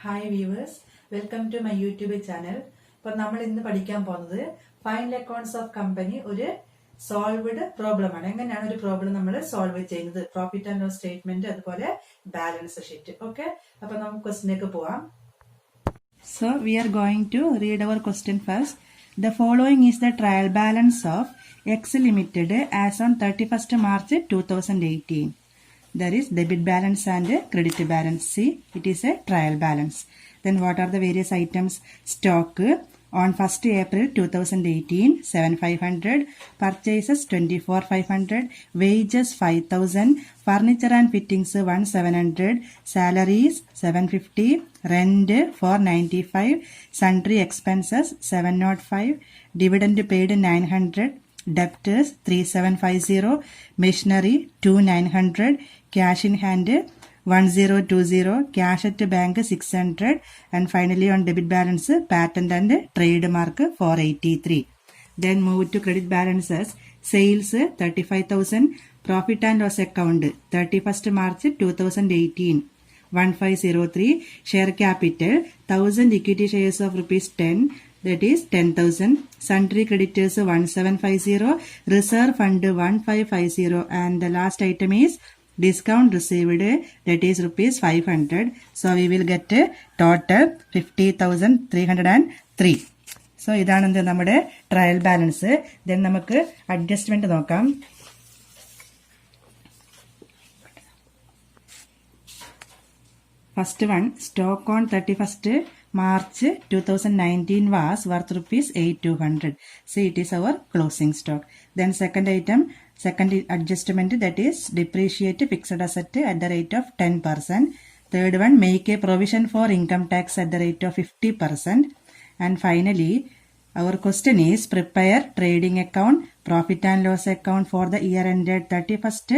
Hi viewers, welcome to my YouTube channel. അപ്പോൾ നമ്മൾ ഇന്ന് പഠിക്കാൻ പോകുന്നത് ഫൈനൽ അക്കൗണ്ട്സ് ഓഫ് കമ്പനി ഒരു സോൾവ്ഡ് പ്രോബ്ലം ആണ്. എങ്ങനെയാണ് ഒരു പ്രോബ്ലം നമ്മൾ സോൾവ് ചെയ്യുന്നത്, പ്രോഫിറ്റ് ആൻഡ് ലോസ് സ്റ്റേറ്റ്മെന്റ്, അതുപോലെ ബാലൻസ് ഷീറ്റ്. ഓക്കെ, അപ്പൊ നമുക്ക് ക്വസ്റ്റിലേക്ക് പോവാം. So we are going to read our question first. The following is the trial balance of X Limited as on 31st March 2018. There is debit balance and credit balance. See, it is a trial balance. Then what are the various items? Stock on 1st April 2018, 7,500. Purchases 24,500. Wages 5,000. Furniture and fittings 1,700. Salaries 750. Rent 495. Sundry expenses 705. Dividend paid 900. Debtors 3750. Machinery 2900. Cash in hand 1020. Cash at bank 600. And finally on debit balance, patent and trademark 483. Then move to credit balances. Sales 35,000. Profit and loss account 31st March 2018 1503. Share capital 1000 equity shares of rupees 10, that is 10,000. Sundry creditors 1750. Reserve fund 1550. And the last item is discount received, that is rupees 500. So we will get a total 50,303. So ഇതാണ് നമ്മുടെ trial balance. Then നമുക്ക് adjustment നോക്കാം. First one, stock on 31st March 2019 was worth rupees 8,200. So it is our closing stock. Then second item, second adjustment, that is depreciate fixed asset at the rate of 10%. Third one, make a provision for income tax at the rate of 50%. And finally, our question is prepare trading account, profit and loss account for the year ended 31st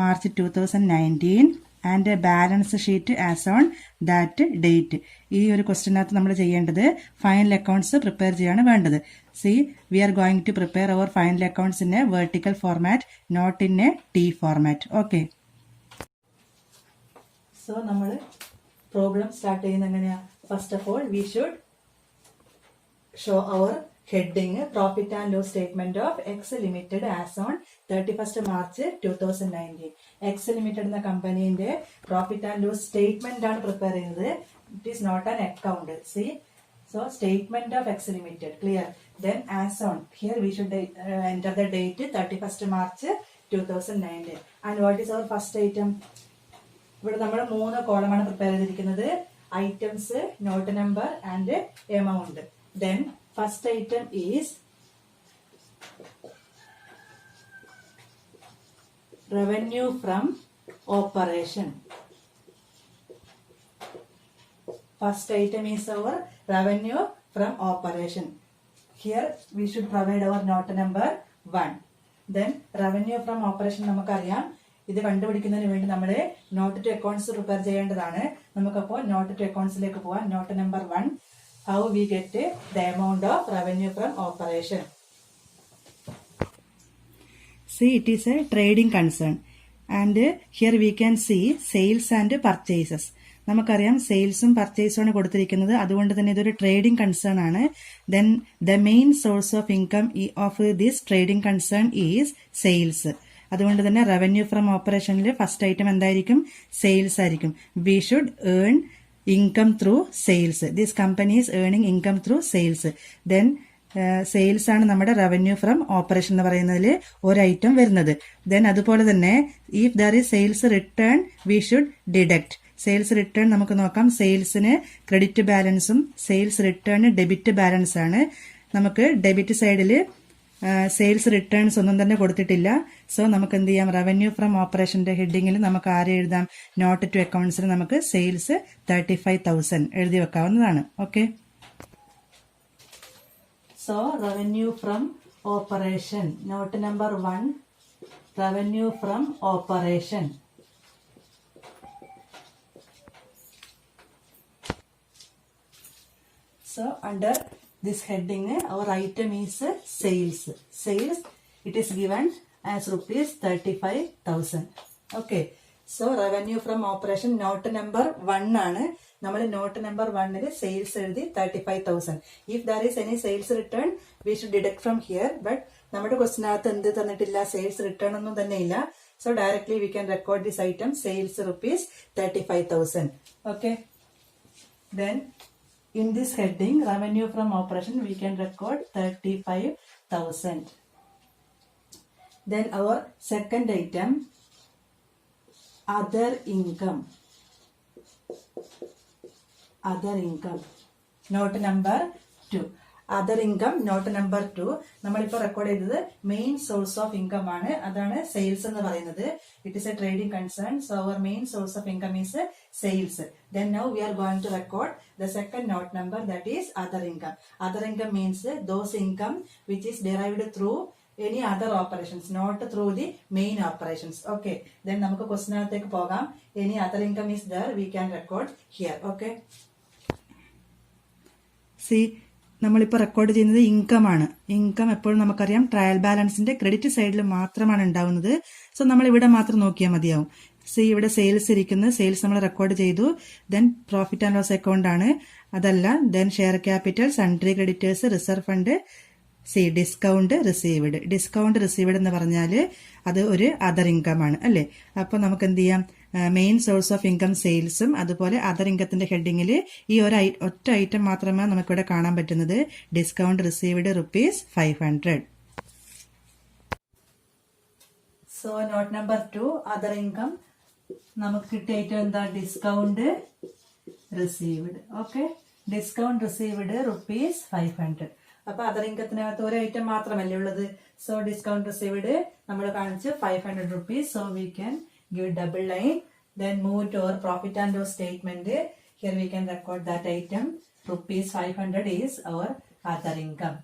March 2019. and a balance sheet as on that date. ഈ ഒരു ക്വസ്റ്റ്യനകത്ത് നമ്മൾ ചെയ്യേണ്ടത് final accounts prepare ചെയ്യാണ് വേണ്ടത്. See, we are going to prepare our final accounts in a vertical format, not in a T format. Okay, so നമ്മൾ problem start ചെയ്യുന്നത് എങ്ങനെയാ? First of all we should show our heading profit and loss statement of X limited as on 31st March 2019. X limited എന്ന കമ്പനീന്റെ profit and loss statement ആണ് prepare ചെയ്യുന്നത്. It is not an account. See, so statement of X limited, clear. Then as on, here we should enter the date 31st March 2019. And what is our first item? ഇവിടെ നമ്മൾ 3 കോളമാണ് prepare ചെയ്തിരിക്കുന്നത്. Items, note number and amount. Then first item is revenue from operation. First item is our revenue from operation. Here we should provide our note number 1. Then revenue from operation നമുക്കറിയാം. ഇത് കണ്ടുപിടിക്കുന്നതിന് വേണ്ടി നമ്മൾ not to accounts prepare ചെയ്യേണ്ടതാണ്. നമുക്കപ്പോൾ not to അക്കൗണ്ട്സിലേക്ക് പോവാം. Note number 1, how we get the amount of revenue from operation. See, it is a trading concern and here we can see sales and purchases. നമുക്കറിയാം സെയിൽസും പർച്ചേസും ആണ് കൊടുത്തിരിക്കുന്നത്, അതുകൊണ്ട് തന്നെ ഇതൊരു trading concern ആണ്. Then the main source of income of this trading concern is sales. അതുകൊണ്ട് തന്നെ revenue from ഓപ്പറേഷനിൽ first item എന്തായിരിക്കും? സെയിൽസ് ആയിരിക്കും. We should earn income through sales. This company is earning income through sales. Then sales ആണ് നമ്മുടെ revenue from operation എന്ന് പറയുന്നതിൽ ഒരു item വരുന്നത്. ദെൻ അതുപോലെ തന്നെ if there is sales return we should deduct. Sales return നമുക്ക് നോക്കാം. സെയിൽസിന് ക്രെഡിറ്റ് ബാലൻസും സെയിൽസ് റിട്ടേൺ ഡെബിറ്റ് ബാലൻസ് ആണ്. നമുക്ക് ഡെബിറ്റ് സൈഡിൽ സെയിൽസ് റിട്ടേൺസ് ഒന്നും തന്നെ കൊടുത്തിട്ടില്ല. സോ നമുക്ക് എന്ത് ചെയ്യാം? റവന്യൂ ഫ്രം ഓപ്പറേഷന്റെ ഹെഡിങ്ങിൽ നമുക്ക് ആരെ എഴുതാം? നോട്ട് ടു അക്കൗണ്ട്സിൽ നമുക്ക് സെയിൽസ് 35,000 എഴുതി വെക്കാവുന്നതാണ്. Okay, so revenue from operation, note number 1, revenue from operation. So under this heading our item is sales. Sales, it is given as rupees 35,000. Okay, so revenue from operation not number 1 ആണ്. നമ്മൾ not number 1 sales എഴുതി 35,000. If there is any sales return we should deduct from here. But നമ്മുടെ ക്വസ്റ്റിനകത്ത് എന്ത് തന്നിട്ടില്ല, sales return ഒന്നും തന്നെ ഇല്ല. So directly V can record this item sales ₹35,000. Okay, then in this heading revenue from operation we can record 35,000. Then our second item other income note number 2. Other income not number 2 നമ്മളിപ്പോ record ചെയ്തത് main source of income ആണ്. അതാണ് sales എന്ന് പറയുന്നത്. It is a trading concern. So our main source of income is sales. Then now we are going to record the second note number, that is other income. Other income means those income which is derived through any other operations, not through the main operations. Okay, then നമുക്ക് ക്വസ്റ്റിനകത്തേക്ക് പോകാം. Any other income is there, we can record here. Okay, see നമ്മളിപ്പോൾ record ചെയ്യുന്നത് income ആണ്. Income എപ്പോഴും നമുക്കറിയാം trial ബാലൻസിന്റെ credit സൈഡിൽ മാത്രമാണ് ഉണ്ടാവുന്നത്. സോ നമ്മൾ ഇവിടെ മാത്രം നോക്കിയാൽ മതിയാവും. സി ഇവിടെ സെയിൽസ് ഇരിക്കുന്നത്, സെയിൽസ് നമ്മൾ റെക്കോർഡ് ചെയ്തു. Then profit and loss account ആണ്, അതല്ല. Then share capital, sundry creditors, reserve fund, see discount received എന്ന് പറഞ്ഞാൽ അത് ഒരു അതർ ഇൻകം ആണ് അല്ലേ. അപ്പൊ നമുക്ക് എന്ത് ചെയ്യാം, മെയിൻ സോഴ്സ് ഓഫ് ഇൻകം സെയിൽസും അതുപോലെ അതർ ഇൻകത്തിന്റെ ഹെഡിങ്ങിൽ ഈ ഒറ്റ ഐറ്റം മാത്രമേ നമുക്കിവിടെ കാണാൻ പറ്റുന്നത്, discount received ₹500. So not number 2 other income നമുക്ക് കിട്ടിയ ഐറ്റം എന്താ, discount received. Okay, discount received ₹500. അപ്പൊ അതർ ഇൻകത്തിനകത്ത് ഒരു ഐറ്റം മാത്രമല്ലേ ഉള്ളത്. സോ ഡിസ്കൗണ്ട് റിസീവ്ഡ് നമ്മൾ കാണിച്ച് ₹500. So we can give double line. Then move to our profit and loss statement. Here we can record that item ₹500 is our other income.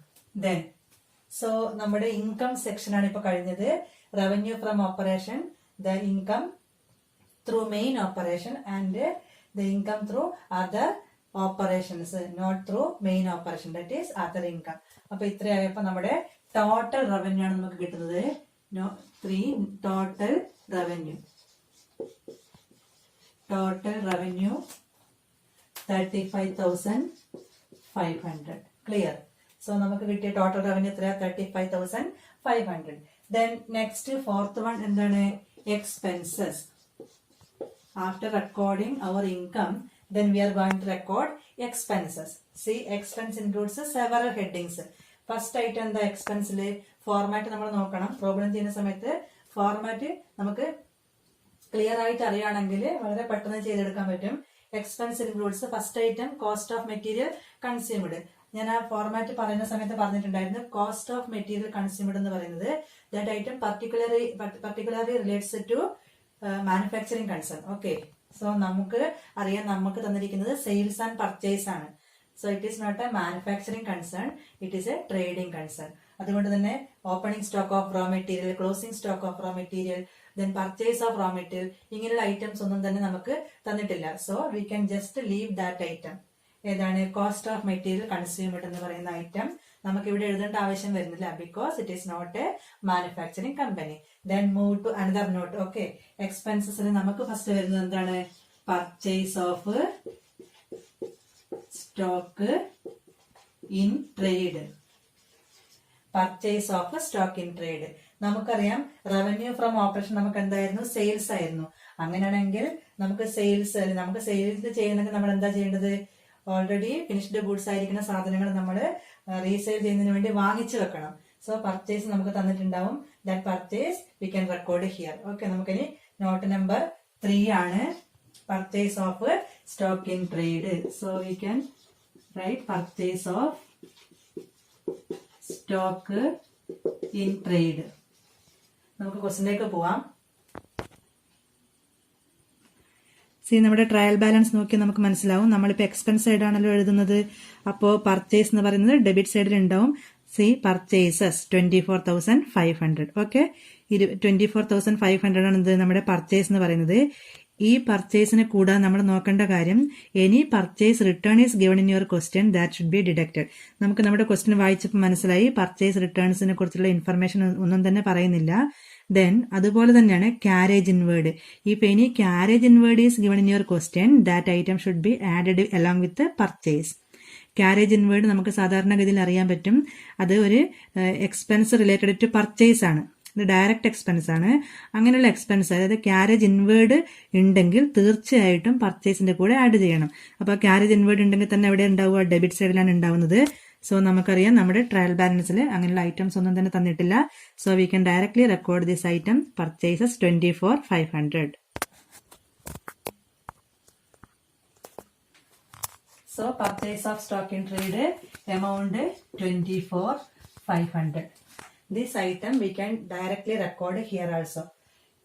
Then so നമ്മുടെ income section ആണ് ഇപ്പൊ കഴിഞ്ഞത്. Revenue from operation, the income through main operation and the income through other operations, not through main operation, that is other income. അപ്പൊ ഇത്രയായപ്പോ നമ്മുടെ total revenue ആണ് നമുക്ക് കിട്ടുന്നത്. 3 total revenue 35,500. Clear. So നമുക്ക് കിട്ടിയ ടോട്ടൽ റവന്യൂ എത്രയാ, 35,500. ദെൻ നെക്സ്റ്റ് ഫോർത്ത് വൺ എന്താണ്, expenses. After recording our income, then we are going to record expenses. See, expense includes several headings. First item എന്താ എക്സ്പെൻസില്, format നമ്മൾ നോക്കണം. പ്രോബ്ലം ചെയ്യുന്ന സമയത്ത് format നമുക്ക് ക്ലിയർ ആയിട്ട് അറിയുകയാണെങ്കിൽ വളരെ പെട്ടെന്ന് ചെയ്തെടുക്കാൻ പറ്റും. Expense includes first item cost of material consumed. ഞാൻ ആ ഫോർമാറ്റ് പറയുന്ന സമയത്ത് പറഞ്ഞിട്ടുണ്ടായിരുന്നു, കോസ്റ്റ് ഓഫ് മെറ്റീരിയൽ കൺസ്യൂംഡ് എന്ന് പറയുന്നത് that item particularly relates to manufacturing concern. Okay, so നമുക്ക് അറിയാം, നമുക്ക് തന്നിരിക്കുന്നത് സെയിൽസ് ആൻഡ് പർച്ചേസ് ആണ്. So it is not a manufacturing concern, it is a trading concern. അതുകൊണ്ട് തന്നെ opening stock of raw material, closing stock of raw material, then purchase of raw material, ഇങ്ങനെയുള്ള items ഒന്നും തന്നെ നമുക്ക് തന്നിട്ടില്ല. So we can just leave that item. ഏതാണ്, cost of material consumed എന്ന് പറയുന്ന ഐറ്റം നമുക്ക് ഇവിടെ എഴുതേണ്ട ആവശ്യം വരുന്നില്ല, because it is not a manufacturing company. Then move to another note. Okay, എക്സ്പെൻസസിൽ നമുക്ക് ഫസ്റ്റ് വരുന്നത് എന്താണ്, purchase of stock in trade. Purchase of stock in trade. നമുക്കറിയാം റവന്യൂ ഫ്രം ഓപ്പറേഷൻ നമുക്ക് എന്തായിരുന്നു, സെയിൽസ് ആയിരുന്നു. അങ്ങനെയാണെങ്കിൽ നമുക്ക് സെയിൽസ് ചെയ്യണമെങ്കിൽ നമ്മൾ എന്താ ചെയ്യേണ്ടത്, ഓൾറെഡി ഫിനിഷ്ഡ് ഗുഡ്സ് ആയിരിക്കുന്ന സാധനങ്ങൾ നമ്മൾ റീസെയിൽ ചെയ്യുന്നതിന് വേണ്ടി വാങ്ങിച്ചു വെക്കണം. സോ പർച്ചേസ് നമുക്ക് തന്നിട്ടുണ്ടാവും. That purchase we can record here. Okay, നമുക്കിനി നോട്ട് നമ്പർ 3 ആണ്, purchase of stock in trade. So we can write purchase of stock in trade. നമുക്ക് ക്വസ്റ്റിലേക്ക് പോവാം. നമ്മുടെ ട്രയൽ ബാലൻസ് നോക്കി നമുക്ക് മനസ്സിലാവും. നമ്മളിപ്പോ എക്സ്പെൻസ് സൈഡ് ആണല്ലോ എഴുതുന്നത്. അപ്പോ പർച്ചേസ് എന്ന് പറയുന്നത് ഡെബിറ്റ് സൈഡിൽ ഉണ്ടാവും. പർച്ചേസസ് 24,500. ഓക്കെ, 24,500 ആണ് നമ്മുടെ പർച്ചേസ് എന്ന് പറയുന്നത്. ഈ പർച്ചേസിനെ കൂടാതെ നമ്മൾ നോക്കേണ്ട കാര്യം, any purchase return is given in your question that should be deducted. നമുക്ക് നമ്മുടെ ക്വസ്റ്റ്യൻ വായിച്ചപ്പോൾ മനസ്സിലായി പർച്ചേസ് റിട്ടേൺസിനെ കുറിച്ചുള്ള ഇൻഫർമേഷൻ ഒന്നും തന്നെ പറയുന്നില്ല. Then അതുപോലെ തന്നെയാണ് carriage inward. If any carriage inward is given in your question, that item should be added along with the purchase. Carriage inward നമുക്ക് സാധാരണഗതിയിൽ അറിയാൻ പറ്റും, അത് ഒരു എക്സ്പെൻസ് റിലേറ്റഡ് ടു പർച്ചേസ് ആണ്, ഇത് ഡയറക്റ്റ് എക്സ്പെൻസ് ആണ്. അങ്ങനെയുള്ള എക്സ്പെൻസ് അതായത് ക്യാരേജ് ഇൻവേർഡ് ഉണ്ടെങ്കിൽ തീർച്ചയായിട്ടും പർച്ചേസിന്റെ കൂടെ ആഡ് ചെയ്യണം. അപ്പോൾ ക്യാരേജ് ഇൻവേർഡ് ഉണ്ടെങ്കിൽ തന്നെ എവിടെ ഉണ്ടാവുക, ഡെബിറ്റ് സൈഡിലാണ് ഉണ്ടാവുന്നത്. സോ നമുക്കറിയാം നമ്മുടെ ട്രയൽ ബാലൻസിൽ അങ്ങനെയുള്ള ഐറ്റംസ് ഒന്നും തന്നെ തന്നിട്ടില്ല. So we can directly record this item purchases 24,500. So purchase of stock in trade amount 24,500. This item we can directly record here also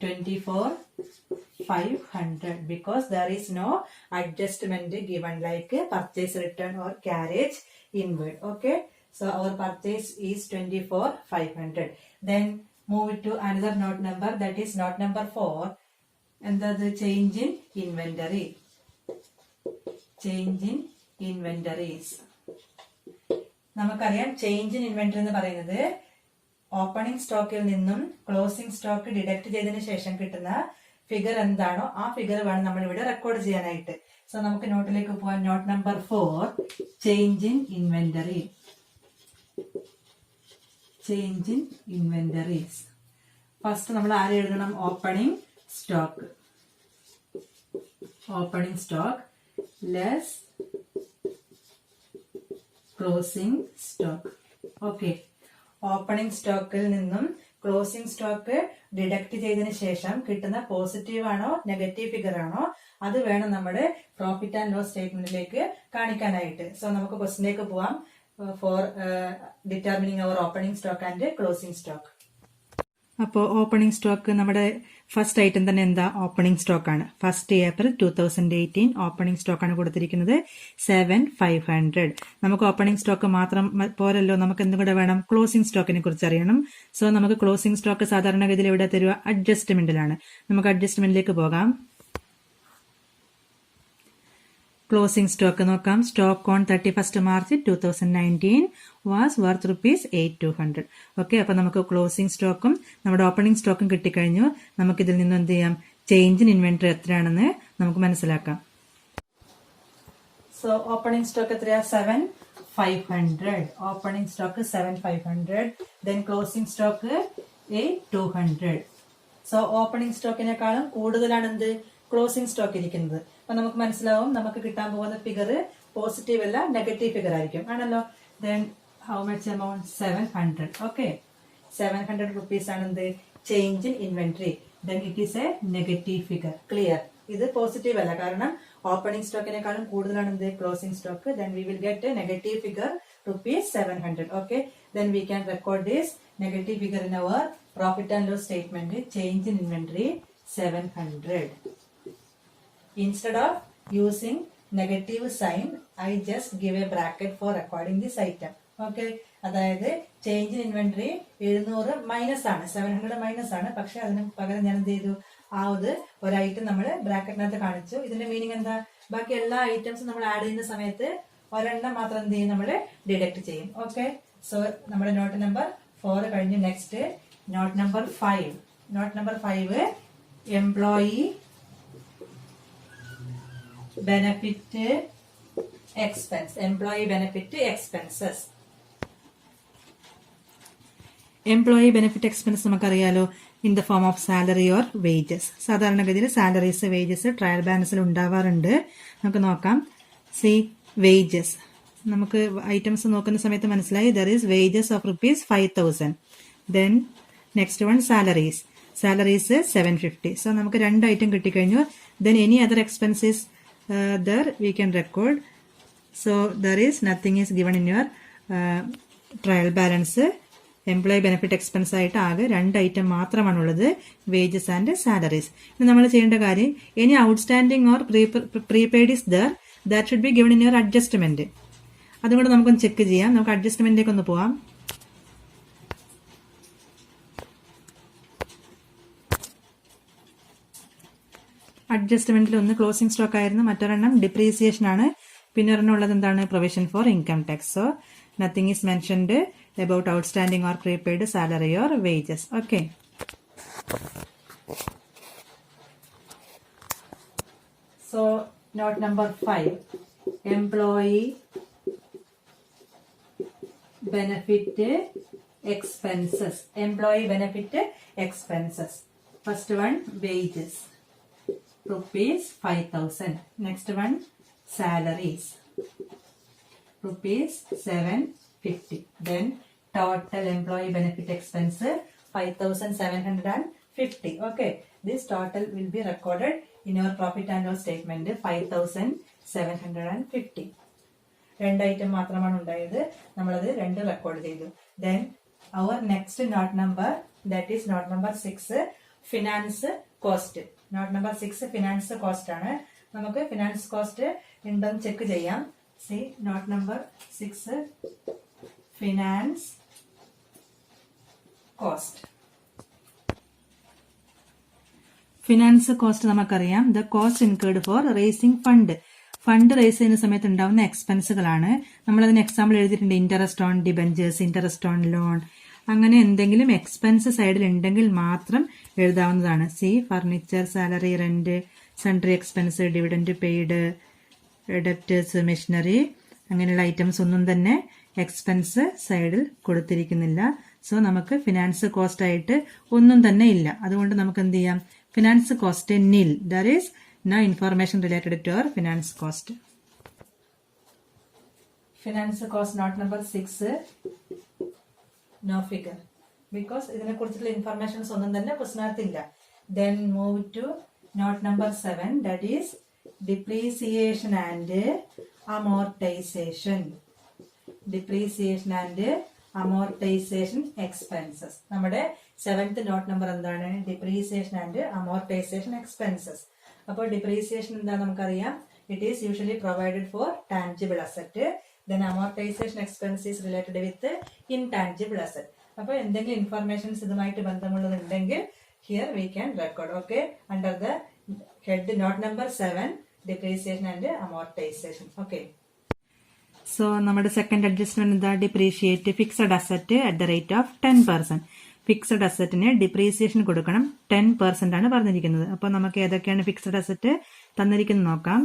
24,500 because there is no adjustment given like purchase return or carriage inward. Okay, so our purchase is 24,500. Then move to another note number, that is note number 4, and the change in inventory. Change in inventories. നമുക്കറിയാം change in inventory എന്ന് പറയുന്നത് opening സ്റ്റോക്കിൽ നിന്നും closing stock deduct ചെയ്തതിനു ശേഷം കിട്ടുന്ന figure എന്താണോ ആ ഫിഗർ വേണം നമ്മൾ ഇവിടെ റെക്കോർഡ് ചെയ്യാനായിട്ട്. സോ നമുക്ക് നോട്ടിലേക്ക് പോകാൻ. Not number 4, change in inventory. Change in inventories. First നമ്മൾ ആരെ എഴുതണം? Opening stock. Opening stock less closing stock. Okay, opening സ്റ്റോക്കിൽ നിന്നും ക്ലോസിംഗ് സ്റ്റോക്ക് ഡിഡക്ട് ചെയ്തതിന് ശേഷം കിട്ടുന്ന പോസിറ്റീവ് ആണോ നെഗറ്റീവ് ഫിഗർ ആണോ അത് വേണം നമ്മുടെ പ്രോഫിറ്റ് ആൻഡ് ലോസ് സ്റ്റേറ്റ്മെന്റിലേക്ക് കാണിക്കാനായിട്ട്. സോ നമുക്ക് ക്വസ്റ്റിലേക്ക് പോവാം. For determining our opening stock and closing stock. അപ്പോൾ ഓപ്പണിംഗ് സ്റ്റോക്ക് നമ്മുടെ ഫസ്റ്റ് ഐറ്റം തന്നെ എന്താ? ഓപ്പണിംഗ് സ്റ്റോക്ക് ആണ്. 1st April 2018 ഓപ്പണിംഗ് സ്റ്റോക്ക് ആണ് കൊടുത്തിരിക്കുന്നത് 7,500. നമുക്ക് ഓപ്പണിംഗ് സ്റ്റോക്ക് മാത്രം പോരല്ലോ, നമുക്ക് എന്തും കൂടെ വേണം? ക്ലോസിംഗ് സ്റ്റോക്കിനെ കുറിച്ച് അറിയണം. സോ നമുക്ക് ക്ലോസിംഗ് സ്റ്റോക്ക് സാധാരണഗതിയിൽ എവിടെ തരുക? അഡ്ജസ്റ്റ്മെന്റിലാണ്. നമുക്ക് അഡ്ജസ്റ്റ്മെന്റിലേക്ക് പോകാം. ക്ലോസിംഗ് സ്റ്റോക്ക് നോക്കാം. Stock on 31st March 2019 was worth ₹8,200. Okay, അപ്പൊ നമുക്ക് ക്ലോസിംഗ് സ്റ്റോക്കും നമ്മുടെ ഓപ്പണിംഗ് സ്റ്റോക്കും കിട്ടിക്കഴിഞ്ഞു. നമുക്കിതിൽ നിന്ന് എന്ത് ചെയ്യാം? ചേഞ്ച് ഇൻ ഇൻവെന്ററി എത്രയാണെന്ന് നമുക്ക് മനസ്സിലാക്കാം. സോ ഓപ്പണിംഗ് സ്റ്റോക്ക് എത്രയാ? 7,500. Opening stock 7,500. Then closing stock 8,200. So opening സ്റ്റോക്കിനേക്കാളും കൂടുതലാണ് എന്ത്? ക്ലോസിംഗ് സ്റ്റോക്ക് ഇരിക്കുന്നത്. അപ്പൊ നമുക്ക് മനസ്സിലാവും നമുക്ക് കിട്ടാൻ പോകുന്ന ഫിഗർ പോസിറ്റീവ് അല്ല നെഗറ്റീവ് ഫിഗർ ആയിരിക്കും, ആണല്ലോ. Then how much amount? 700. Okay, 700 rupees ആണ് എന്ത്? Change in inventory. Then it is a negative figure. Clear? ഇത് പോസിറ്റീവ് അല്ല, കാരണം ഓപ്പണിംഗ് സ്റ്റോക്കിനേക്കാളും കൂടുതലാണ് എന്ത്? Closing stock. Then we will get a negative figure ₹700. Okay, then we can record this negative figure in our profit and loss statement. Change in inventory 700. Instead of using negative sign, I just give a bracket for recording this item. Okay, അതായത് change in inventory 700 minus ആണ്, 700 minus ആണ്. പക്ഷെ അതിന് പകരം ഞാൻ എന്ത് ചെയ്തു? ആ ഒരു ഐറ്റം നമ്മൾ ബ്രാക്കറ്റിനകത്ത് കാണിച്ചു. ഇതിന്റെ മീനിങ് എന്താ? ബാക്കി എല്ലാ ഐറ്റംസും നമ്മൾ ആഡ് ചെയ്യുന്ന സമയത്ത് ഒരെണ്ണം മാത്രം എന്ത് ചെയ്യും? നമ്മൾ ഡിഡക്ട് ചെയ്യും. ഓക്കെ, സോ നമ്മുടെ നോട്ട് നമ്പർ 4 കഴിഞ്ഞു. Next note number 5. Not number 5 employee benefit expense. Employee benefit expenses. Employee benefit expense നമുക്കറിയാലോ, in the form of salary or wages. സാധാരണഗതിയിൽ സാലറീസ് വേജസ് ട്രയൽ ബാലൻസിൽ ഉണ്ടാവാറുണ്ട്. നമുക്ക് നോക്കാം. C wages. നമുക്ക് items നോക്കുന്ന സമയത്ത് മനസ്സിലായി there is wages of ₹5,000. Then next one salaries. Salaries 750. So നമുക്ക് 2 ഐറ്റം കിട്ടിക്കഴിഞ്ഞു. Then any other expenses there we can record. So there is nothing is given in your trial balance. Employee benefit expense ആയിട്ട് ആകെ 2 item മാത്രമാണുള്ളത്, wages and salaries. ഇനി നമ്മൾ ചെയ്യേണ്ട കാര്യം, any outstanding or prepaid is there that should be given in your adjustment. അതുകൊണ്ട് നമുക്കൊന്ന് check ചെയ്യാം. നമുക്ക് അഡ്ജസ്റ്റ്മെന്റിലേക്ക് ഒന്ന് പോവാം. അഡ്ജസ്റ്റ്മെന്റിൽ ഒന്ന് ക്ലോസിംഗ് സ്റ്റോക്ക് ആയിരുന്നു, മറ്റൊരെണ്ണം ഡിപ്രീസിയേഷൻ ആണ്, പിന്നെ ഒരെണ്ണം ഉള്ളത് എന്താണ്? Provision for income tax. So nothing is mentioned about outstanding or prepaid salary or wages. Okay. So note number 5, employee benefit expenses. Employee benefit expenses. First one, wages, rupees 5,000. Next one, salaries, rupees 750. Then total employee benefit expense 5,750. Okay, this total will be recorded in your profit and loss statement 5,750. രണ്ട് item മാത്രമാണ് ഉണ്ടായത്, നമ്മളത് രണ്ട് record ചെയ്തു. Then our next note number, that is note number 6, finance cost. Note number 6 finance cost ആണ്. നമുക്ക് finance cost ഉണ്ടെന്ന് check ചെയ്യാം. See note number 6, finance cost. Finance cost നമുക്കറിയാം, the cost incurred for raising fund. Fund raise ചെയ്യുന്ന സമയത്ത് ഉണ്ടാവുന്ന എക്സ്പെൻസുകളാണ്. നമ്മളതിന് എക്സാമ്പിൾ എഴുതിയിട്ടുണ്ട്, interest on debentures, interest on loan. അങ്ങനെ എന്തെങ്കിലും എക്സ്പെൻസ് സൈഡിൽ ഉണ്ടെങ്കിൽ മാത്രം എഴുതാവുന്നതാണ്. See furniture, salary, rent, sundry expense, dividend paid, debtors, machinery, അങ്ങനെയുള്ള ഐറ്റംസ് ഒന്നും തന്നെ എക്സ്പെൻസ് സൈഡിൽ കൊടുത്തിരിക്കുന്നില്ല. സോ നമുക്ക് ഫിനാൻസ് കോസ്റ്റ് ആയിട്ട് ഒന്നും തന്നെ ഇല്ല. അതുകൊണ്ട് നമുക്ക് എന്ത് ചെയ്യാം, ഫിനാൻസ് കോസ്റ്റ് നിൽ. There is no information related to our finance cost. Finance cost note number 6, no figure, because ഇതിനെ കുറിച്ചുള്ള ഇൻഫർമേഷൻസ് ഒന്നും തന്നെ ക്വസ്റ്റ്യനകത്തില്ല. Then move to note number 7, that is depreciation and amortization. Depreciation and amortization expenses. നമ്മുടെ 7th note number എന്താണ്, depreciation and amortization expenses. അപ്പോൾ depreciation എന്താ നമുക്കറിയാം, it is usually provided for tangible asset. Then amortisation expense is related with intangible asset. അപ്പോൾ എന്തെങ്കിലും informations ഇതുമായിട്ട് ബന്ധമുള്ളതുണ്ടെങ്കിൽ here we can record. Okay, under the head note number 7, depreciation and amortisation. Okay, so നമ്മുടെ second adjustment എന്താ, depreciate fixed asset at the rate of 10%. Fixed അസറ്റിന് depreciation കൊടുക്കണം, 10% ആണ് പറഞ്ഞിരിക്കുന്നത്. അപ്പൊ നമുക്ക് ഏതൊക്കെയാണ് ഫിക്സഡ് അസറ്റ് തന്നിരിക്കുന്നത് നോക്കാം.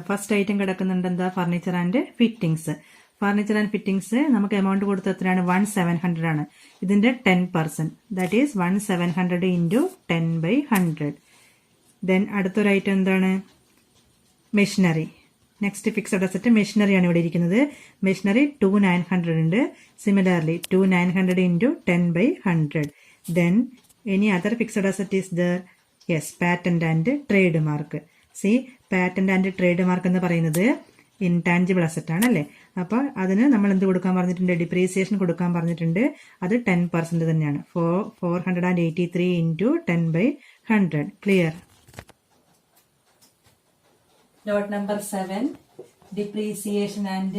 ഫസ്റ്റ് ഐറ്റം കിടക്കുന്നുണ്ട് എന്താ, furniture and fittings. Furniture and fittings നമുക്ക് എമൗണ്ട് കൊടുത്ത എത്രയാണ്, 1,700 ആണ്. ഇതിന്റെ 10%, ദാറ്റ് ഈസ് 1,700 ഇൻറ്റു 10/100. ദെൻ അടുത്തൊരു ഐറ്റം എന്താണ്, machinery. Next fixed asset machinery ആണ് ഇവിടെ ഇരിക്കുന്നത്. മെഷീനറി 2,900 ഉണ്ട്. Similarly 2,900 into 10/100. Then any other fixed asset is there, yes, patent and trade mark. C patent and trade mark എന്ന് പറയുന്നത് ഇൻടാൻജിബിൾ അസറ്റ് ആണ് അല്ലേ. അപ്പോൾ അതിന് നമ്മൾ എന്ത് കൊടുക്കാൻ പറഞ്ഞിട്ടുണ്ട്, ഡിപ്രീസിയേഷൻ കൊടുക്കാൻ പറഞ്ഞിട്ടുണ്ട്. അത് 10% തന്നെയാണ്. 483 into 10/100. Clear. Note number 7, depreciation and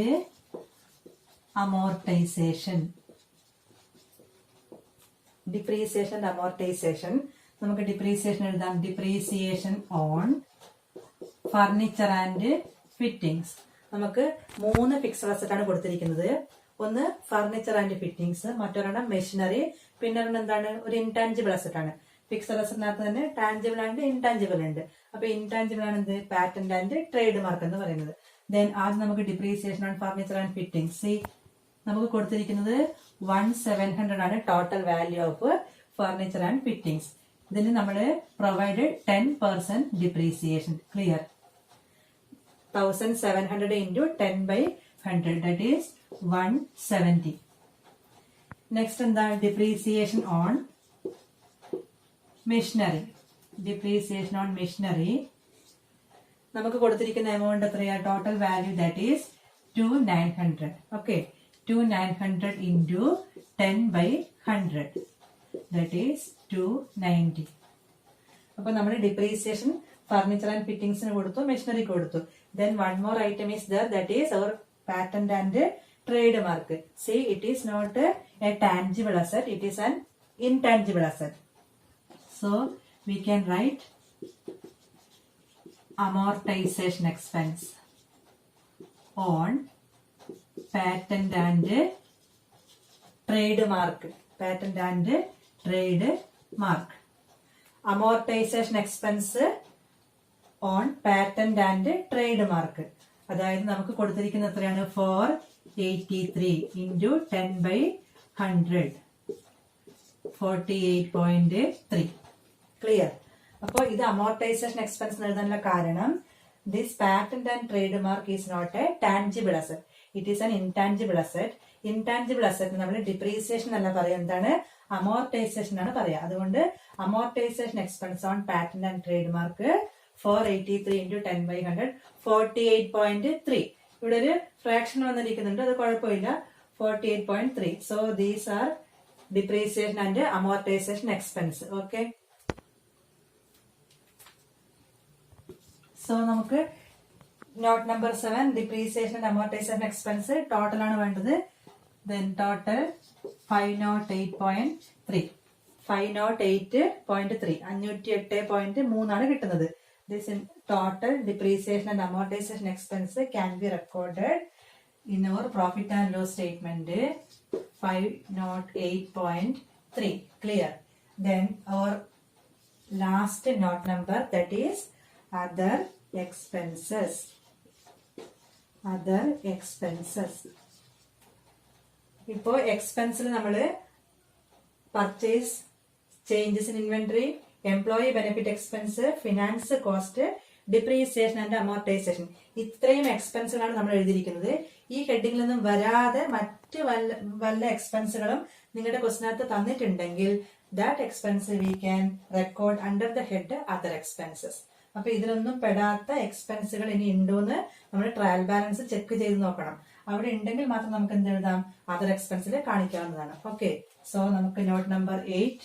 amortization. Depreciation and amortization. നമുക്ക് ഡിപ്രീസിയേഷൻ എഴുതാം, depreciation on furniture and fittings. നമുക്ക് 3 ഫിക്സഡ് അസറ്റ് ആണ് കൊടുത്തിരിക്കുന്നത്. ഒന്ന് ഫർണിച്ചർ ആൻഡ് ഫിറ്റിംഗ്സ്, മറ്റൊരെണ്ണം മെഷീനറി, പിന്നെ ഒരെണ്ണം എന്താണ്, ഒരു ഇൻടാൻജിബിൾ അസറ്റ് ആണ്. ഫിക്സഡ് അസറ്റിനകത്ത് തന്നെ ടാൻജിബിൾ ആൻഡ് ഇൻടാൻജിബിൾ ഉണ്ട്. അപ്പൊ ഇൻടാൻജിബിൾ ആണ് എന്ത്, പാറ്റന്റ് ആൻഡ് ട്രേഡ് മാർക്ക് എന്ന് പറയുന്നത്. ദെൻ ആദ്യം നമുക്ക് depreciation on furniture and fittings. See നമുക്ക് കൊടുത്തിരിക്കുന്നത് 1,700 ആണ് total value of furniture and fittings. ഇതിന് നമ്മൾ provided 10% depreciation. Clear. 1,700 into 10/100, that is 170. Next എന്താ, depreciation on machinery. Depreciation on machinery നമുക്ക് കൊടുത്തിരിക്കുന്ന എമൗണ്ട് എത്രയാ, total value that is 2,900. Okay, 2,900 into 10/100, that is 290. അപ്പൊ നമ്മൾ ഡിപ്രീസിയേഷൻ ഫർണിച്ചർ ആൻഡ് ഫിറ്റിംഗ്സിന് കൊടുത്തു, മെഷീനറിക്ക് കൊടുത്തു. Then one more item is there, that is our patent and trade mark. See it is not a tangible asset, it is an intangible asset. So we can write amortization expense on patent and trademark. Patent and trade mark. Amortisation expense on patent and trade mark. അതായത് നമുക്ക് കൊടുത്തിരിക്കുന്ന എത്രയാണ് 483 into 10/100 48.3. Clear. അപ്പോൾ ഇത് amortisation expense എഴുതാനുള്ള കാരണം this patent and trademark is not a tangible asset. It is an intangible asset. Intangible asset നമ്മൾ depreciation അല്ല പറയാം, എന്താണ് അമോർട്ടൈസേഷൻ ആണ് പറയാം. അതുകൊണ്ട് amortisation expense on patent and trade mark 483 into 10/100 48.3. ഇവിടെ ഒരു ഫ്രാക്ഷൻ വന്നിരിക്കുന്നുണ്ട്, അത് കുഴപ്പമില്ല. 48.3. So these are depreciation and amortisation expense. Okay. So നമുക്ക് note number 7 depreciation and amortisation expense total ആണ് വേണ്ടത്. ദെൻ ടോട്ടൽ 508.3 508.3 ആണ് കിട്ടുന്നത്. This in total depreciation and amortisation expense can be recorded in our profit and loss statement 508.3. Clear. Then our last note number that is other expenses. ഇപ്പോ എക്സ്പെൻസിൽ നമ്മള് purchase, changes in inventory, employee benefit expense, finance cost, depreciation and amortisation, ഇത്രയും എക്സ്പെൻസുകളാണ് നമ്മൾ എഴുതിയിരിക്കുന്നത്. ഈ ഹെഡിങ്ങിൽ നിന്നും വരാതെ മറ്റ് വല്ല എക്സ്പെൻസുകളും നിങ്ങളുടെ ക്വസ്റ്റിനകത്ത് തന്നിട്ടുണ്ടെങ്കിൽ that expense V can record under the head other expenses. അപ്പൊ ഇതിലൊന്നും പെടാത്ത എക്സ്പെൻസുകൾ ഇനി ഉണ്ടോന്ന് നമ്മൾ ട്രയൽ ബാലൻസ് ചെക്ക് ചെയ്ത് നോക്കണം. അവിടെ ഉണ്ടെങ്കിൽ മാത്രം നമുക്ക് എന്ത് എഴുതാം, അതർ എക്സ്പെൻസിൽ കാണിക്കാവുന്നതാണ്. ഓക്കെ. സോ നമുക്ക് note number 8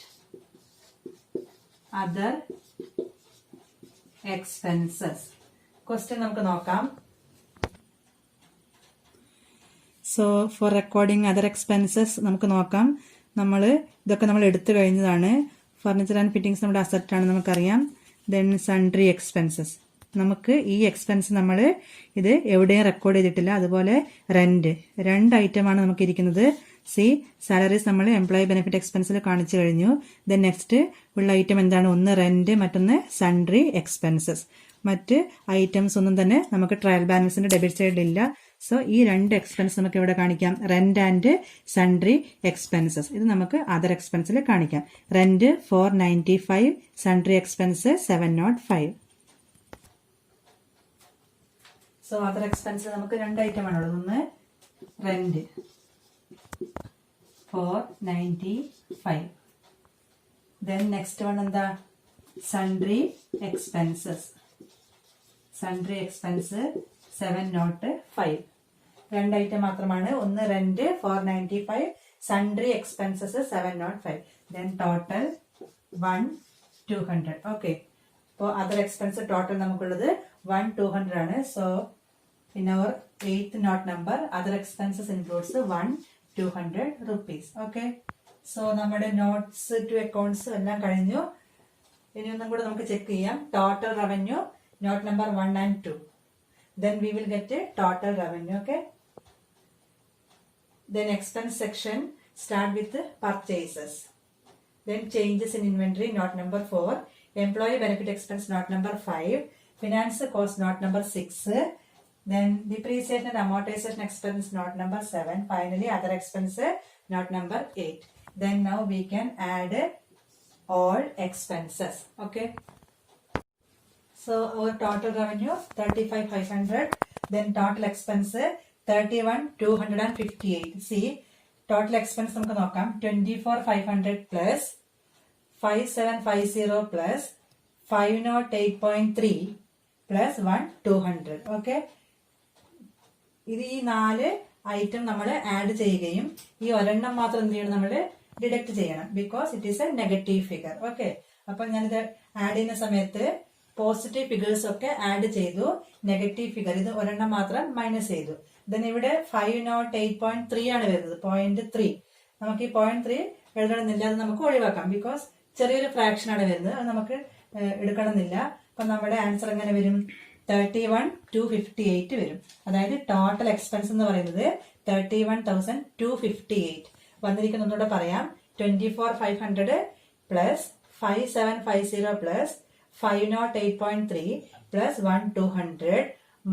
other expenses question നമുക്ക് നോക്കാം. So four recording other expenses നമുക്ക് നോക്കാം. ഇതൊക്കെ നമ്മൾ എടുത്തു കഴിഞ്ഞതാണ്. ഫർണിച്ചർ ആൻഡ് ഫിറ്റിംഗ്സ് നമ്മുടെ അസറ്റ് ആണ്, നമുക്കറിയാം. ദെൻ സൺട്രി എക്സ്പെൻസസ്, നമുക്ക് ഈ എക്സ്പെൻസ് നമ്മൾ ഇത് എവിടെയും റെക്കോർഡ് ചെയ്തിട്ടില്ല. അതുപോലെ റെന്റ്, 2 ഐറ്റമാണ് നമുക്ക് ഇരിക്കുന്നത്. സാലറീസ് നമ്മൾ എംപ്ലോയി ബെനിഫിറ്റ് എക്സ്പെൻസിൽ കാണിച്ചു കഴിഞ്ഞു. ദെൻ നെക്സ്റ്റ് ഉള്ള ഐറ്റം എന്താണ്, ഒന്ന് റെന്റ്, മറ്റൊന്ന് സൺട്രി എക്സ്പെൻസസ്. മറ്റ് ഐറ്റംസ് ഒന്നും തന്നെ നമുക്ക് ട്രയൽ ബാലൻസിന്റെ ഡെബിറ്റ് സൈഡിലില്ല. സോ ഈ 2 എക്സ്പെൻസ് നമുക്ക് ഇവിടെ കാണിക്കാം, റെന്റ് ആൻഡ് സൺട്രി എക്സ്പെൻസസ്. ഇത് നമുക്ക് അതർ എക്സ്പെൻസിൽ കാണിക്കാം. Rent 495, sundry expense 705. So other expense നമുക്ക് 2 ഐറ്റം ആണുള്ളത്. ഒന്ന് റെന്റ് 495. ദെൻ നെക്സ്റ്റ് വൺ എന്താ, sundry expenses. Sundry expense 705. 2 item മാത്രമാണ്. ഒന്ന് rent 495, sundry expenses 705. Then total 1200. Okay. അപ്പോൾ അതർ എക്സ്പെൻസ് ടോട്ടൽ നമുക്കുള്ളത് 1200 ആണ്. So in our 8th note number other expenses includes 1200 rupees. Okay. So നമ്മുടെ notes to accounts എല്ലാം കഴിഞ്ഞു. ഇനി ഒന്നും കൂടെ നമുക്ക് ചെക്ക് ചെയ്യാം. Total revenue not number 1 and 2. Then we will get a total revenue. Okay. Then expense section start with purchases. Then changes in inventory note number 4. Employee benefit expense note number 5. Finance cost note number 6. Then depreciation and amortization expense note number 7. Finally other expense note number 8. Then now we can add all expenses. Okay. So our total revenue 35,500. Then total expense 31,258. See, total expense നമുക്ക് നോക്കാം. 24,500 plus 5750 plus 508.3 plus 1,200. Okay. ഇത് ഈ 4 item നമ്മൾ add ചെയ്യുകയും ഈ ഒരെണ്ണം മാത്രം എന്ത് ചെയ്യണം, നമ്മൾ ഡിഡക്ട് ചെയ്യണം. Because it is a negative figure. Okay. അപ്പൊ ഞാനിത് ആഡ് ചെയ്യുന്ന സമയത്ത് പോസിറ്റീവ് ഫിഗേഴ്സ് ഒക്കെ ആഡ് ചെയ്തു, നെഗറ്റീവ് ഫിഗർ ഇത് ഒരെണ്ണം മാത്രം മൈനസ് ചെയ്തു. ദെൻ ഇവിടെ 508.3 ആണ് വരുന്നത്, 0.3. നമുക്ക് ഈ 0.3 എഴുതണമെന്നില്ല, അത് നമുക്ക് ഒഴിവാക്കാം. ബിക്കോസ് ചെറിയൊരു ഫ്രാക്ഷൻ ആണ് വരുന്നത്, അത് നമുക്ക് എടുക്കണമെന്നില്ല. അപ്പൊ നമ്മുടെ ആൻസർ എങ്ങനെ വരും, 31,258 വരും. അതായത് ടോട്ടൽ എക്സ്പെൻസ് എന്ന് പറയുന്നത് 31,258 വന്നിരിക്കുന്നൊന്നുകൂടെ പറയാം. 24,500 plus 5,750 plus 508.3 plus 1,200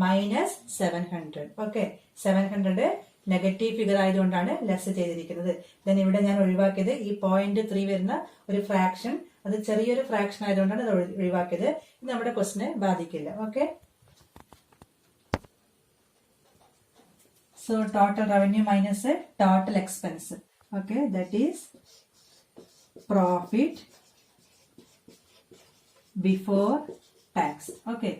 minus 700. Okay, 700 negative figure ആയതുകൊണ്ടാണ് ലെസ് ചെയ്തിരിക്കുന്നത്. ദെൻ ഇവിടെ ഞാൻ ഒഴിവാക്കിയത് ഈ 0.3 വരുന്ന ഒരു ഫ്രാക്ഷൻ, അത് ചെറിയൊരു ഫ്രാക്ഷൻ ആയതുകൊണ്ടാണ് അത് ഒഴിവാക്കിയത്. ഇത് നമ്മുടെ ക്വസ്റ്റിനെ ബാധിക്കില്ല. Okay, so total revenue minus total expense. Okay, that is profit before tax. Okay,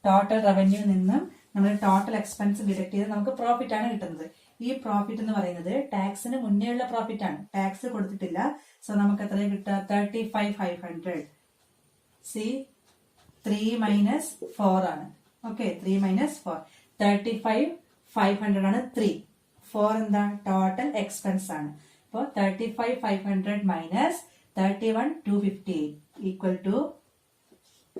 total revenue നിന്നും നമ്മൾ ടോട്ടൽ എക്സ്പെൻസ് ഡിഡക്ട് ചെയ്ത് നമുക്ക് പ്രോഫിറ്റ് ആണ് കിട്ടുന്നത്. ഈ പ്രോഫിറ്റ് എന്ന് പറയുന്നത് ടാക്സിന് മുന്നേ ഉള്ള പ്രോഫിറ്റ് ആണ്, ടാക്സ് കൊടുത്തിട്ടില്ല. സോ നമുക്ക് എത്രയും കിട്ടുക 35,500. സി 3 minus 4 ആണ്. ഓക്കെ, 3 minus 4 35,500 ആണ്. 3 4 എന്താ ടോട്ടൽ എക്സ്പെൻസ് ആണ്. അപ്പോൾ 35,500 minus 31,258 equal to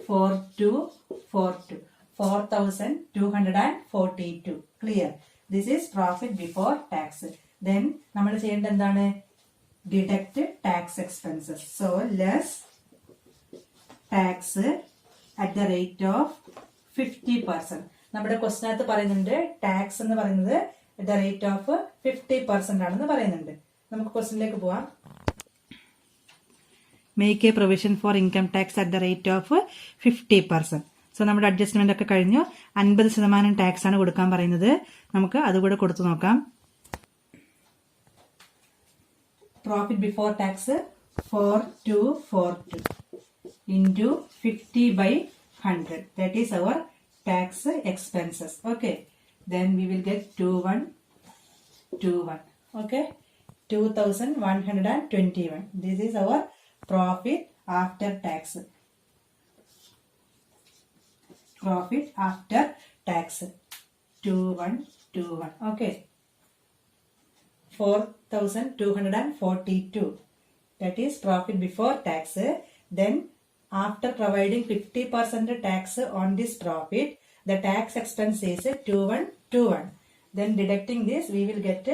4,242 4,242. Clear? This is profit before tax. Then നമ്മൾ ചെയ്യേണ്ടത് എന്താണ്? Deduct tax expenses. So less tax at the rate of 50%. നമ്മുടെ ക്വസ്റ്റിനകത്ത് പറയുന്നുണ്ട് ടാക്സ് എന്ന് പറയുന്നത് അറ്റ് ദ റേറ്റ് ഓഫ് 50% ആണെന്ന് പറയുന്നുണ്ട്. നമുക്ക് ക്വസ്റ്റിനിലേക്ക് പോവാം. Make A provision for income tax at the rate of 50%. So നമ്മുടെ അഡ്ജസ്റ്റ്മെന്റ് ഒക്കെ കഴിഞ്ഞു. 50% ടാക്സ് ആണ് കൊടുക്കാൻ പറയുന്നത്. നമുക്ക് അതുകൂടെ കൊടുത്തു നോക്കാം. Profit before tax 4242 into 50/100. That is our tax expenses. Okay, then we will get 2121. Okay, 2,121. This is our profit after tax. Profit after tax 2121. Okay, 4,242. That is profit before tax. Then after providing 50% tax on this profit, the tax expense is 2121. Then deducting this, we will get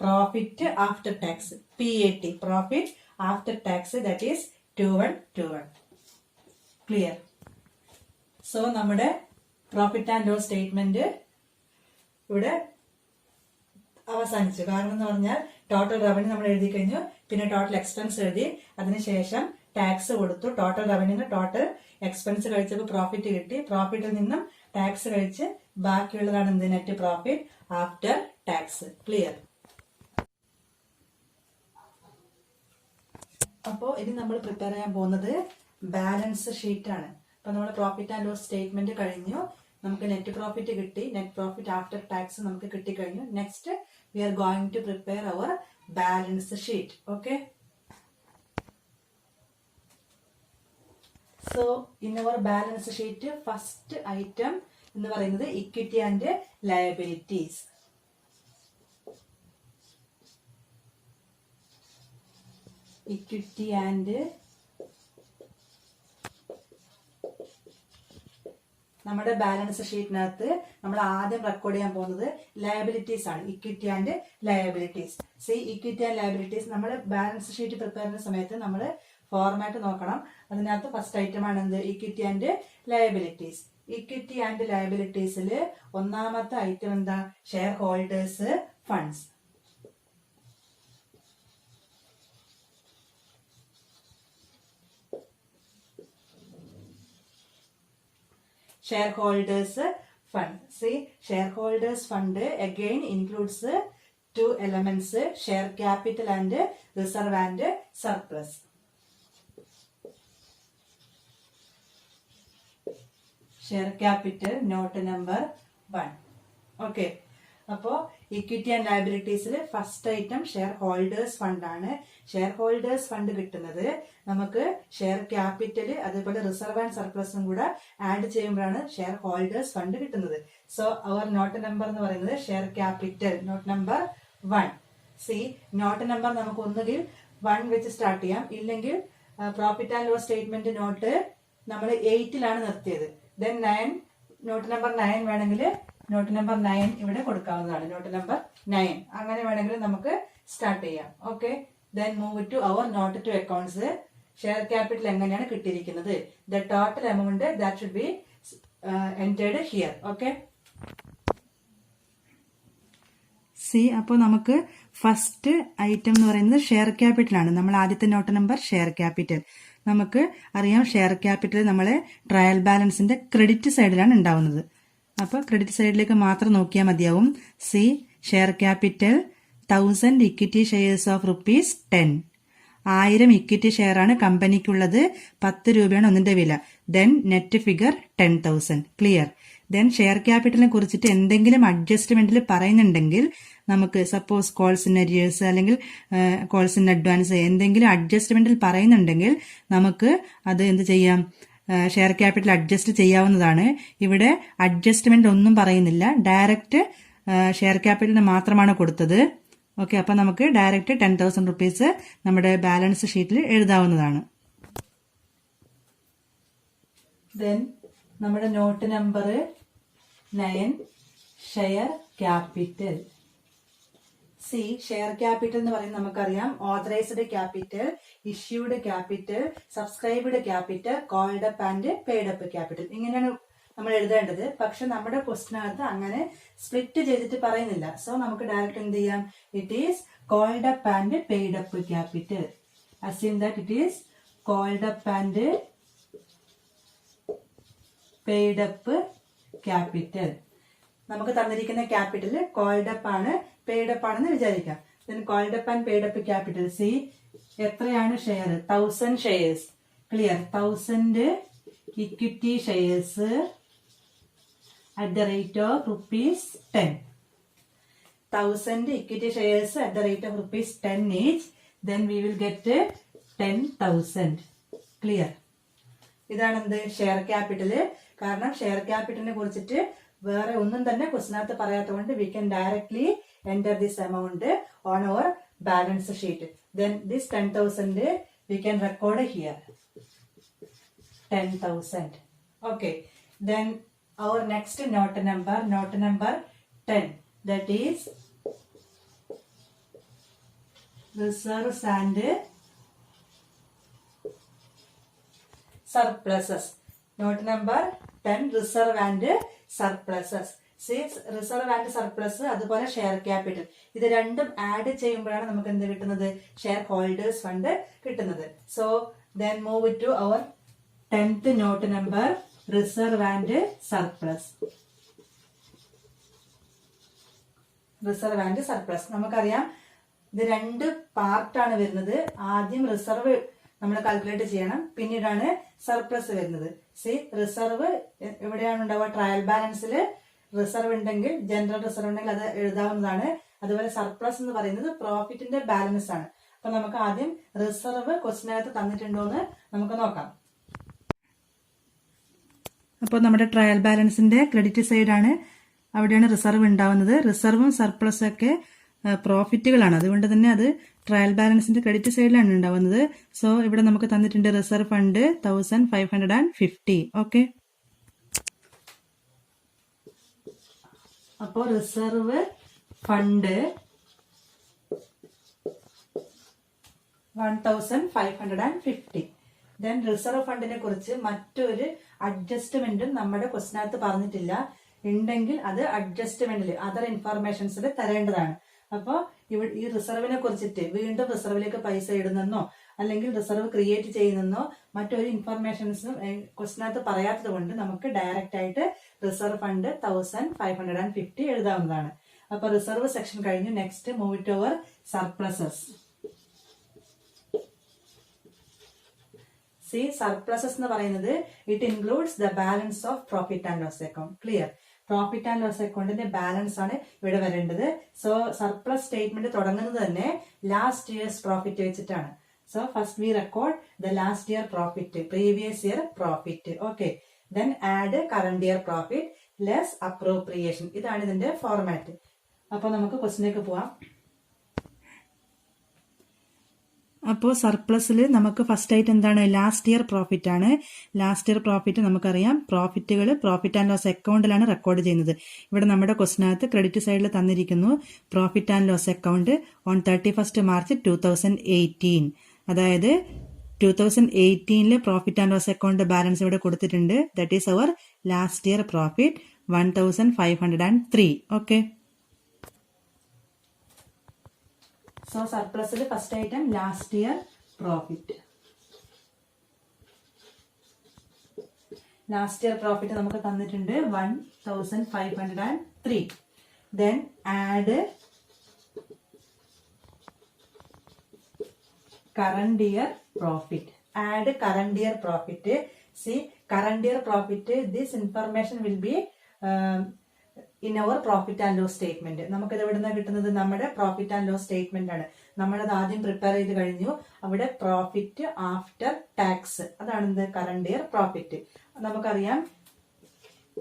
profit after tax, PAT, profit after tax, that is 2121. Clear? So നമ്മുടെ profit and loss statement ഇവിടെ അവസാനിച്ചു. കാരണം എന്ന് പറഞ്ഞാൽ total revenue നമ്മൾ എഴുതി കഴിഞ്ഞു, പിന്നെ ടോട്ടൽ എക്സ്പെൻസ് എഴുതി, അതിനുശേഷം ടാക്സ് കൊടുത്തു. ടോട്ടൽ റവന്യൂന്ന് ടോട്ടൽ എക്സ്പെൻസ് കഴിച്ചപ്പോൾ പ്രോഫിറ്റ് കിട്ടി. പ്രോഫിറ്റിൽ നിന്നും ടാക്സ് കഴിച്ച് ബാക്കിയുള്ളതാണ് എന്ത്? Net profit after tax. Clear? അപ്പോൾ ഇനി നമ്മൾ പ്രിപ്പയർ ചെയ്യാൻ പോകുന്നത് ബാലൻസ് ഷീറ്റ് ആണ്. അപ്പൊ നമ്മൾ പ്രോഫിറ്റ് ആൻഡ് ലോസ് സ്റ്റേറ്റ്മെന്റ് കഴിഞ്ഞു, നമുക്ക് നെറ്റ് പ്രോഫിറ്റ് കിട്ടി, നെറ്റ് പ്രോഫിറ്റ് ആഫ്റ്റർ ടാക്സ് നമുക്ക് കിട്ടിക്കഴിഞ്ഞു. Next we are going to prepare our balance sheet. Okay, so in our balance sheet first item എന്ന് പറയുന്നത് equity and liabilities. Equity and നമ്മുടെ balance ഷീറ്റിനകത്ത് നമ്മൾ ആദ്യം റെക്കോർഡ് ചെയ്യാൻ പോകുന്നത് ലയബിലിറ്റീസ് ആണ്. Equity and liabilities. See equity and liabilities നമ്മൾ ബാലൻസ് ഷീറ്റ് പ്രിപ്പയർ ചെയ്യുന്ന സമയത്ത് നമ്മൾ ഫോർമാറ്റ് നോക്കണം. അതിനകത്ത് ഫസ്റ്റ് ഐറ്റം ആണ് എന്ത്? Equity and liabilities. Equity and ലയബിലിറ്റീസിൽ ഒന്നാമത്തെ ഐറ്റം എന്താ? Shareholders funds. Shareholders fund. See, shareholders fund again includes two elements: share capital and reserve and surplus. Share capital note number 1. Okay. അപ്പോൾ equity and ലയബിലിറ്റീസിൽ first item share holders fund ആണ്. Share holders fund കിട്ടുന്നത് നമുക്ക് share capital അതുപോലെ reserve and സർപ്ലസും കൂടെ add ചെയ്യുമ്പോഴാണ് share holders fund കിട്ടുന്നത്. സോ അവർ നോട്ട് നമ്പർ എന്ന് പറയുന്നത് share capital note number 1. See note number നമുക്ക് ഒന്നുകിൽ 1 വെച്ച് സ്റ്റാർട്ട് ചെയ്യാം, ഇല്ലെങ്കിൽ profit and loss statement note നമ്മൾ 8ലാണ് നിർത്തിയത്. ദെൻ 9 നോട്ട് നമ്പർ 9 വേണമെങ്കിൽ നോട്ട് നമ്പർ 9 ഇവിടെ കൊടുക്കാവുന്നതാണ്. നോട്ട് നമ്പർ 9 അങ്ങനെ വേണമെങ്കിൽ നമുക്ക് സ്റ്റാർട്ട് ചെയ്യാം. Okay, Then move to our note to accounts. Share capital എങ്ങനെയാണ് കിട്ടിയിരിക്കുന്നത്. The total amount that should B entered here. Okay, C. അപ്പോൾ നമുക്ക് ഫസ്റ്റ് ഐറ്റം എന്ന് പറയുന്നത് ഷെയർ ക്യാപിറ്റൽ ആണ്. നമ്മൾ ആദ്യത്തെ നോട്ട് നമ്പർ ഷെയർ ക്യാപിറ്റൽ. നമുക്ക് അറിയാം ഷെയർ ക്യാപിറ്റൽ നമ്മളെ ട്രയൽ ബാലൻസിന്റെ ക്രെഡിറ്റ് സൈഡിലാണ് ഉണ്ടാവുന്നത്. അപ്പോൾ ക്രെഡിറ്റ് സൈഡിലേക്ക് മാത്രം നോക്കിയാൽ മതിയാവും. C, share capital 1000 equity shares of ₹10. 1000 equity share ആണ് കമ്പനിക്കുള്ളത്. 10 രൂപയാണ് ഒന്നിന്റെ വില. Then net figure 10,000. Clear. Then share ക്യാപിറ്റലിനെ കുറിച്ചിട്ട് എന്തെങ്കിലും അഡ്ജസ്റ്റ്മെന്റിൽ പറയുന്നുണ്ടെങ്കിൽ നമുക്ക് സപ്പോസ് കോൾസ് ഇൻ അരിയേഴ്സ് അല്ലെങ്കിൽ കോൾസ് ഇൻ അഡ്വാൻസ് എന്തെങ്കിലും അഡ്ജസ്റ്റ്മെന്റിൽ പറയുന്നുണ്ടെങ്കിൽ നമുക്ക് അത് എന്ത് ചെയ്യാം, ഷെയർ ക്യാപിറ്റൽ അഡ്ജസ്റ്റ് ചെയ്യാവുന്നതാണ്. ഇവിടെ അഡ്ജസ്റ്റ്മെന്റ് ഒന്നും പറയുന്നില്ല, ഡയറക്റ്റ് ഷെയർ ക്യാപിറ്റലിന് മാത്രമാണ് കൊടുത്തത്. ഓക്കെ, അപ്പൊ നമുക്ക് ഡയറക്റ്റ് ₹10,000 നമ്മുടെ ബാലൻസ് ഷീറ്റിൽ എഴുതാവുന്നതാണ്. ദെൻ നമ്മുടെ note number 9 share capital. See, share capital എന്ന് പറയുന്നത് നമുക്കറിയാം authorised capital, issued capital, subscribed capital, called up and paid up capital. ഇങ്ങനെയാണ് നമ്മൾ എഴുതേണ്ടത്. പക്ഷെ നമ്മുടെ ക്വസ്റ്റിനകത്ത് അങ്ങനെ സ്പ്ലിറ്റ് ചെയ്തിട്ട് പറയുന്നില്ല. സോ നമുക്ക് ഡയറക്റ്റ് എന്ത് ചെയ്യാം, it is called up and paid up capital. Assume that it is called up and paid up capital. നമുക്ക് തന്നിരിക്കുന്ന ക്യാപിറ്റൽ കോൾഡ് അപ്പ് ആണ്, പെയ്ഡ് അപ്പ് ആണെന്ന് വിചാരിക്കാം. Then called up and paid up capital. See, എത്രയാണ് share, 1000 shares. Clear. 1000 equity shares at the rate of ₹10. 1000 equity shares at the rate of ₹10 each. Then we will get 10,000. Clear. ഇതാണ് എന്ത്, share capital. കാരണം share ക്യാപിറ്റലിനെ കുറിച്ചിട്ട് വേറെ ഒന്നും തന്നെ ക്വസ്റ്റിനകത്ത് പറയാത്തതുകൊണ്ട് we can directly enter this amount on our balance sheet. Then this 10,000 we can record here. 10,000. Okay. Then our next note number 10, that is reserves and surpluses. Note number 10, reserve and surpluses. Reserve and surplus അതുപോലെ share capital, ഇത് രണ്ടും add ചെയ്യുമ്പോഴാണ് നമുക്ക് എന്ത് കിട്ടുന്നത്, share holders fund കിട്ടുന്നത്. So then move to our 10th note number reserve and surplus. Reserve and surplus നമുക്കറിയാം ഇത് രണ്ട് പാർട്ടാണ് വരുന്നത്. ആദ്യം റിസർവ് നമ്മൾ കാൽക്കുലേറ്റ് ചെയ്യണം, പിന്നീടാണ് സർപ്ലസ് വരുന്നത്. സി, റിസർവ് എവിടെയാണ് ഉണ്ടാവുക, ട്രയൽ ബാലൻസിൽ റിസർവ് ഉണ്ടെങ്കിൽ, ജനറൽ റിസർവ് ഉണ്ടെങ്കിൽ അത് എഴുതാവുന്നതാണ്. അതുപോലെ സർപ്ലസ് എന്ന് പറയുന്നത് പ്രോഫിറ്റിന്റെ ബാലൻസ് ആണ്. അപ്പൊ നമുക്ക് ആദ്യം റിസർവ് ക്വസ്റ്റിനകത്ത് തന്നിട്ടുണ്ടോ എന്ന് നമുക്ക് നോക്കാം. അപ്പോൾ നമ്മുടെ ട്രയൽ ബാലൻസിന്റെ ക്രെഡിറ്റ് സൈഡാണ്, അവിടെയാണ് റിസർവ് ഉണ്ടാവുന്നത്. റിസർവും സർപ്ലസും ഒക്കെ പ്രോഫിറ്റുകളാണ്, അതുകൊണ്ട് തന്നെ അത് ട്രയൽ ബാലൻസിന്റെ ക്രെഡിറ്റ് സൈഡിലാണ് ഉണ്ടാവുന്നത്. സോ ഇവിടെ നമുക്ക് തന്നിട്ടുണ്ട് റിസർവ് ഫണ്ട് 1550. ഓക്കെ, അപ്പോൾ റിസർവ് ഫണ്ട് 1550. ദെൻ റിസർവ് ഫണ്ടിനെ കുറിച്ച് മറ്റൊരു അഡ്ജസ്റ്റ്മെന്റും നമ്മുടെ ക്വസ്റ്റിനകത്ത് പറഞ്ഞിട്ടില്ല. ഉണ്ടെങ്കിൽ അത് അഡ്ജസ്റ്റ്മെന്റിൽ അതർ ഇൻഫർമേഷൻസിൽ തരേണ്ടതാണ്. അപ്പോൾ ഈ റിസർവിനെ കുറിച്ചിട്ട് വീണ്ടും റിസർവിലേക്ക് പൈസ ഇടുന്നെന്നോ അല്ലെങ്കിൽ റിസർവ് ക്രിയേറ്റ് ചെയ്യുന്നെന്നോ മറ്റൊരു ഇൻഫർമേഷൻസും ക്വസ്റ്റിനകത്ത് പറയാത്തത് കൊണ്ട് നമുക്ക് ഡയറക്റ്റ് ആയിട്ട് റിസർവ് ഫണ്ട് 1550 എഴുതാവുന്നതാണ്. അപ്പൊ റിസർവ് സെക്ഷൻ കഴിഞ്ഞു. Next move to our surpluses. See, surpluses എന്ന് പറയുന്നത് it includes the balance of profit and loss account. Clear. Profit and loss അക്കൗണ്ടിന്റെ ബാലൻസ് ആണ് ഇവിടെ വരേണ്ടത്. സോ സർപ്ലസ് സ്റ്റേറ്റ്മെന്റ് തുടങ്ങുന്നത് തന്നെ ലാസ്റ്റ് ഇയേഴ്സ് പ്രോഫിറ്റ് വെച്ചിട്ടാണ്. So first we record the last year profit, previous year profit. Okay, then add current year profit less appropriation. ഇതാണ് ഇതിന്റെ format. അപ്പൊ നമുക്ക് ക്വസ്റ്റിലേക്ക് പോവാം. അപ്പോൾ സർപ്ലസിൽ നമുക്ക് ഫസ്റ്റ് ആയിട്ട് എന്താണ് ലാസ്റ്റ് ഇയർ പ്രോഫിറ്റ് ആണ്. ലാസ്റ്റ് ഇയർ പ്രോഫിറ്റ് നമുക്കറിയാം പ്രോഫിറ്റുകൾ പ്രോഫിറ്റ് ആൻഡ് ലോസ് അക്കൗണ്ടിലാണ് റെക്കോർഡ് ചെയ്യുന്നത്. ഇവിടെ നമ്മുടെ ക്വസ്റ്റിനകത്ത് ക്രെഡിറ്റ് സൈഡിൽ തന്നിരിക്കുന്നു profit and loss account on 31 March 2018. അതായത് 2018 profit and loss account balance ഇവിടെ കൊടുത്തിട്ടുണ്ട്. That is our last year profit 1503. Okay, so സർപ്ലസിൽ first item last year profit. Last year profit നമുക്ക് തന്നിട്ടുണ്ട് 1503. Then add current year profit. Add current year profit. See current year profit, this information will be in our profit and loss statement. നമുക്കിത് എവിടെ നിന്നാണ് കിട്ടുന്നത്? നമ്മുടെ profit and loss statement ആണ്. നമ്മളത് ആദ്യം പ്രിപ്പയർ ചെയ്ത് കഴിഞ്ഞു. അവിടെ പ്രോഫിറ്റ് ആഫ്റ്റർ ടാക്സ്, അതാണ് എന്ത് കറണ്ട് ഇയർ പ്രോഫിറ്റ്. നമുക്കറിയാം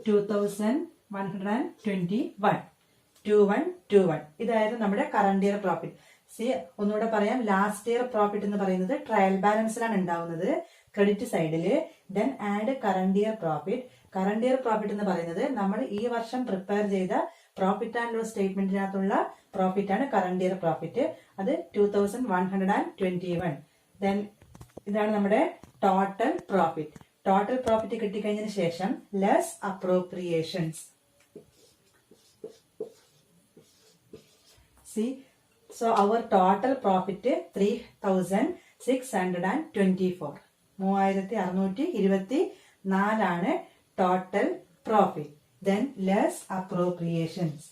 2121 ഇതായിരുന്നു നമ്മുടെ കറണ്ട് ഇയർ പ്രോഫിറ്റ്. സി ഒന്നുകൂടെ പറയാം, ലാസ്റ്റ് ഇയർ പ്രോഫിറ്റ് എന്ന് പറയുന്നത് ട്രയൽ ബാലൻസിലാണ് ഉണ്ടാവുന്നത് ക്രെഡിറ്റ് സൈഡില്. Then add current year profit. Current year profit എന്ന് പറയുന്നത് നമ്മൾ ഈ വർഷം പ്രിപ്പയർ ചെയ്ത പ്രോഫിറ്റ് ആൻഡ് ലോസ് സ്റ്റേറ്റ്മെന്റിനകത്തുള്ള പ്രോഫിറ്റ് ആണ് കറണ്ട് ഇയർ പ്രോഫിറ്റ്. അത് 2121. ദെൻ ഇതാണ് നമ്മുടെ ടോട്ടൽ പ്രോഫിറ്റ്. ടോട്ടൽ പ്രോഫിറ്റ് കിട്ടിക്കഴിഞ്ഞതിന് ശേഷം less appropriations. See so our total profit 3624. 3624 ആണ് total profit. Then less appropriations.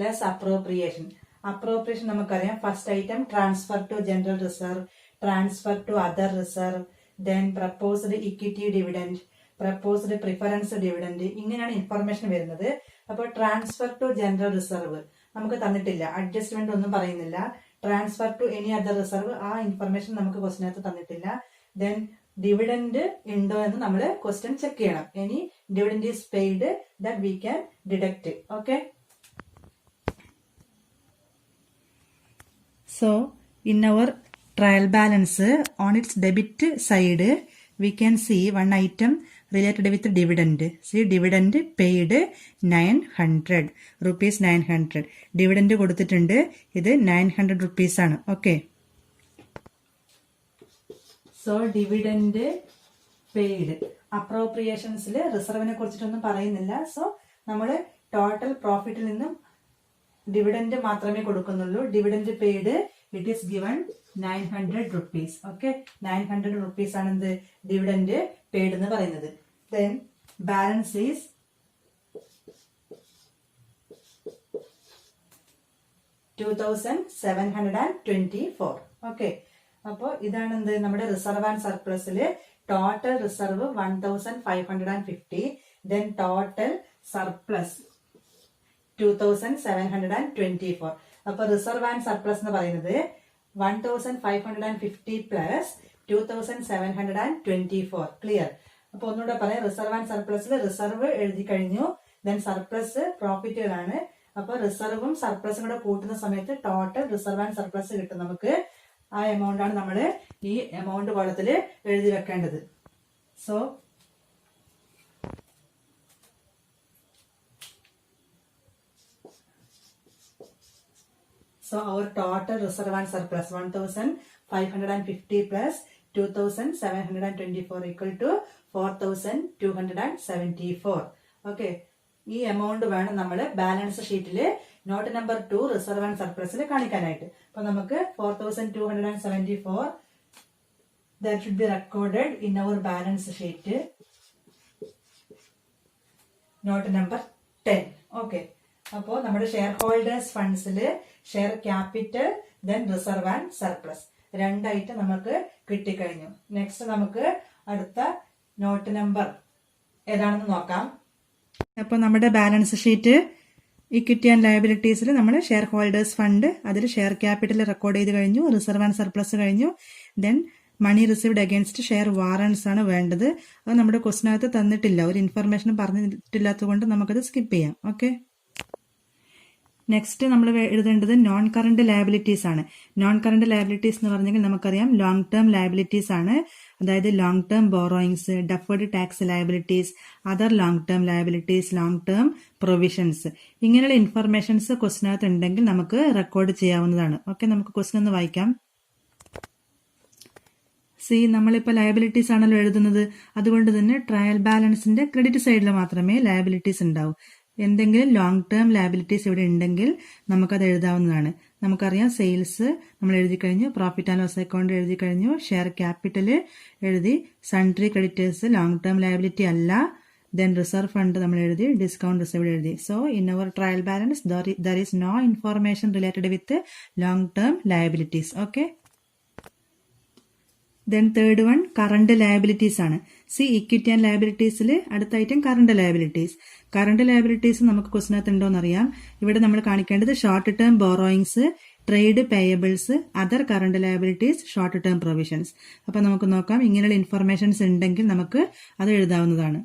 Less appropriation. Appropriation നമുക്കറിയാം first item transfer to general reserve, transfer to other reserve, then proposed equity dividend, proposed preference dividend, ഇങ്ങനെയാണ് information വരുന്നത്. അപ്പോൾ transfer to general reserve നമുക്ക് തന്നിട്ടില്ല, adjustment ഒന്നും പറയുന്നില്ല. Transfer to any other reserve, ആ information നമുക്ക് ക്വസ്റ്റിനകത്ത് തന്നിട്ടില്ല. ദെൻ ഡിവിഡൻഡ് ഉണ്ടോ എന്ന് നമ്മൾ ക്വസ്റ്റ്യൻ ചെക്ക് ചെയ്യണം. Any dividend is paid that we can deduct. Okay, so in our trial balance on its debit side we can see one item related with dividend. See dividend paid 900 rupees. 900 dividend കൊടുത്തിട്ടുണ്ട്. ഇത് 900 rupees ആണ്. Okay, so dividend paid. അപ്രോപ്രിയേഷൻസിൽ റിസർവിനെ കുറിച്ചിട്ടൊന്നും പറയുന്നില്ല. സോ നമ്മൾ total പ്രോഫിറ്റിൽ നിന്നും ഡിവിഡൻഡ് മാത്രമേ കൊടുക്കുന്നുള്ളൂ. Dividend paid it is given 900 rupees. Okay, 900 rupees ആണ് എന്ത് ഡിവിഡൻഡ് പെയ്ഡ് എന്ന് പറയുന്നത്. Then balance is 2724. ഓക്കെ, അപ്പോ ഇതാണ് എന്ത് നമ്മുടെ റിസർവ് ആൻഡ് സർപ്ലസിൽ total reserve 1550. Then total surplus 2724. അപ്പൊ റിസർവ് ആൻഡ് സർപ്ലസ് എന്ന് പറയുന്നത് 1550 പ്ലസ് 2724. ക്ലിയർ? അപ്പൊ ഒന്നുകൂടെ പറയാം, റിസർവ് ആൻഡ് സർപ്ലസിൽ റിസർവ് എഴുതി കഴിഞ്ഞു. ദെൻ സർപ്ലസ് പ്രോഫിറ്റുകളാണ്. അപ്പൊ റിസർവും സർപ്ലസും കൂടെ കൂട്ടുന്ന സമയത്ത് ടോട്ടൽ റിസർവ് ആൻഡ് സർപ്ലസ് കിട്ടും നമുക്ക്. ആ എമൗണ്ട് ആണ് നമ്മൾ ഈ എമൗണ്ട് കോളത്തിൽ എഴുതി വെക്കേണ്ടത്. So our total reserve and surplus 1550 plus 2724 equal to 4274. Okay, ഈ എമൗണ്ട് വേണം നമ്മൾ ബാലൻസ് ഷീറ്റിൽ നോട്ട് നമ്പർ 2 റിസർവ് ആൻഡ് സർപ്ലസിൽ കാണിക്കാനായിട്ട്. അപ്പൊ നമുക്ക് 4274 that should be recorded in our balance sheet note number 10. Okay, അപ്പോ നമ്മുടെ ഷെയർ ഹോൾഡേഴ്സ് ഫണ്ട്സിൽ share capital then reserve and surplus രണ്ടായിട്ട് നമുക്ക് കിട്ടിക്കഴിഞ്ഞു. നെക്സ്റ്റ് നമുക്ക് അടുത്ത നോട്ട് നമ്പർ ഏതാണെന്ന് നോക്കാം. അപ്പൊ നമ്മുടെ ബാലൻസ് ഷീറ്റ് ഇക്വിറ്റി ആൻഡ് ലയബിലിറ്റീസിൽ നമ്മൾ ഷെയർ ഹോൾഡേഴ്സ് ഫണ്ട് അതിൽ ഷെയർ ക്യാപിറ്റൽ റെക്കോർഡ് ചെയ്ത് കഴിഞ്ഞു, റിസർവ് ആൻഡ് സർപ്ലസ് കഴിഞ്ഞു. Then money received against share warrants ആണ് വേണ്ടത്. അത് നമ്മുടെ ക്വസ്റ്റിനകത്ത് തന്നിട്ടില്ല, ഒരു ഇൻഫർമേഷൻ പറഞ്ഞിട്ടില്ലാത്തത് കൊണ്ട് നമുക്കത് സ്കിപ്പ് ചെയ്യാം. ഓക്കെ, നെക്സ്റ്റ് നമ്മൾ എഴുതേണ്ടത് നോൺ കറണ്ട് ലയബിലിറ്റീസ് ആണ്. നോൺ കറണ്ട് ലയബിലിറ്റീസ് എന്ന് പറഞ്ഞെങ്കിൽ നമുക്കറിയാം ലോങ് ടേം ലയബിലിറ്റീസ് ആണ്. അതായത് long term borrowings, deferred tax liabilities, other long term liabilities, long term provisions. ഇങ്ങനെയുള്ള ഇൻഫർമേഷൻസ് ക്വസ്റ്റിനകത്ത് ഉണ്ടെങ്കിൽ നമുക്ക് റെക്കോർഡ് ചെയ്യാവുന്നതാണ്. ഓക്കെ, നമുക്ക് ക്വസ്റ്റ്യൻ ഒന്ന് വായിക്കാം. നമ്മളിപ്പോൾ ലയബിലിറ്റീസ് ആണല്ലോ എഴുതുന്നത്. അതുകൊണ്ട് തന്നെ ട്രയൽ ബാലൻസിന്റെ ക്രെഡിറ്റ് സൈഡിൽ മാത്രമേ ലയബിലിറ്റീസ് ഉണ്ടാവൂ. എന്തെങ്കിലും ലോങ് ടേം ലയബിലിറ്റീസ് ഇവിടെ ഉണ്ടെങ്കിൽ നമുക്കത് എഴുതാവുന്നതാണ്. നമുക്കറിയാം സെയിൽസ് നമ്മൾ എഴുതി കഴിഞ്ഞു, പ്രോഫിറ്റ് ആൻഡ് ലോസ് അക്കൗണ്ട് എഴുതി കഴിഞ്ഞു, ഷെയർ ക്യാപിറ്റൽ എഴുതി, sundry creditors long term liability അല്ല. ദെൻ റിസർവ് ഫണ്ട് നമ്മൾ എഴുതി, ഡിസ്കൗണ്ട് റിസർവ് എഴുതി. So in our trial balance there is no information related with long term liabilities. Okay. Then third one current liabilities ആണ്. Equity and ലയബിലിറ്റീസിൽ അടുത്ത item current liabilities. Current liabilities നമുക്ക് ക്വസ്റ്റിനകത്ത് ഉണ്ടോന്ന് അറിയാം. ഇവിടെ നമ്മൾ കാണിക്കേണ്ടത് short term borrowings, trade payables, other current liabilities, short term provisions. അപ്പൊ നമുക്ക് നോക്കാം. ഇങ്ങനെയുള്ള ഇൻഫർമേഷൻസ് ഉണ്ടെങ്കിൽ നമുക്ക് അത് എഴുതാവുന്നതാണ്.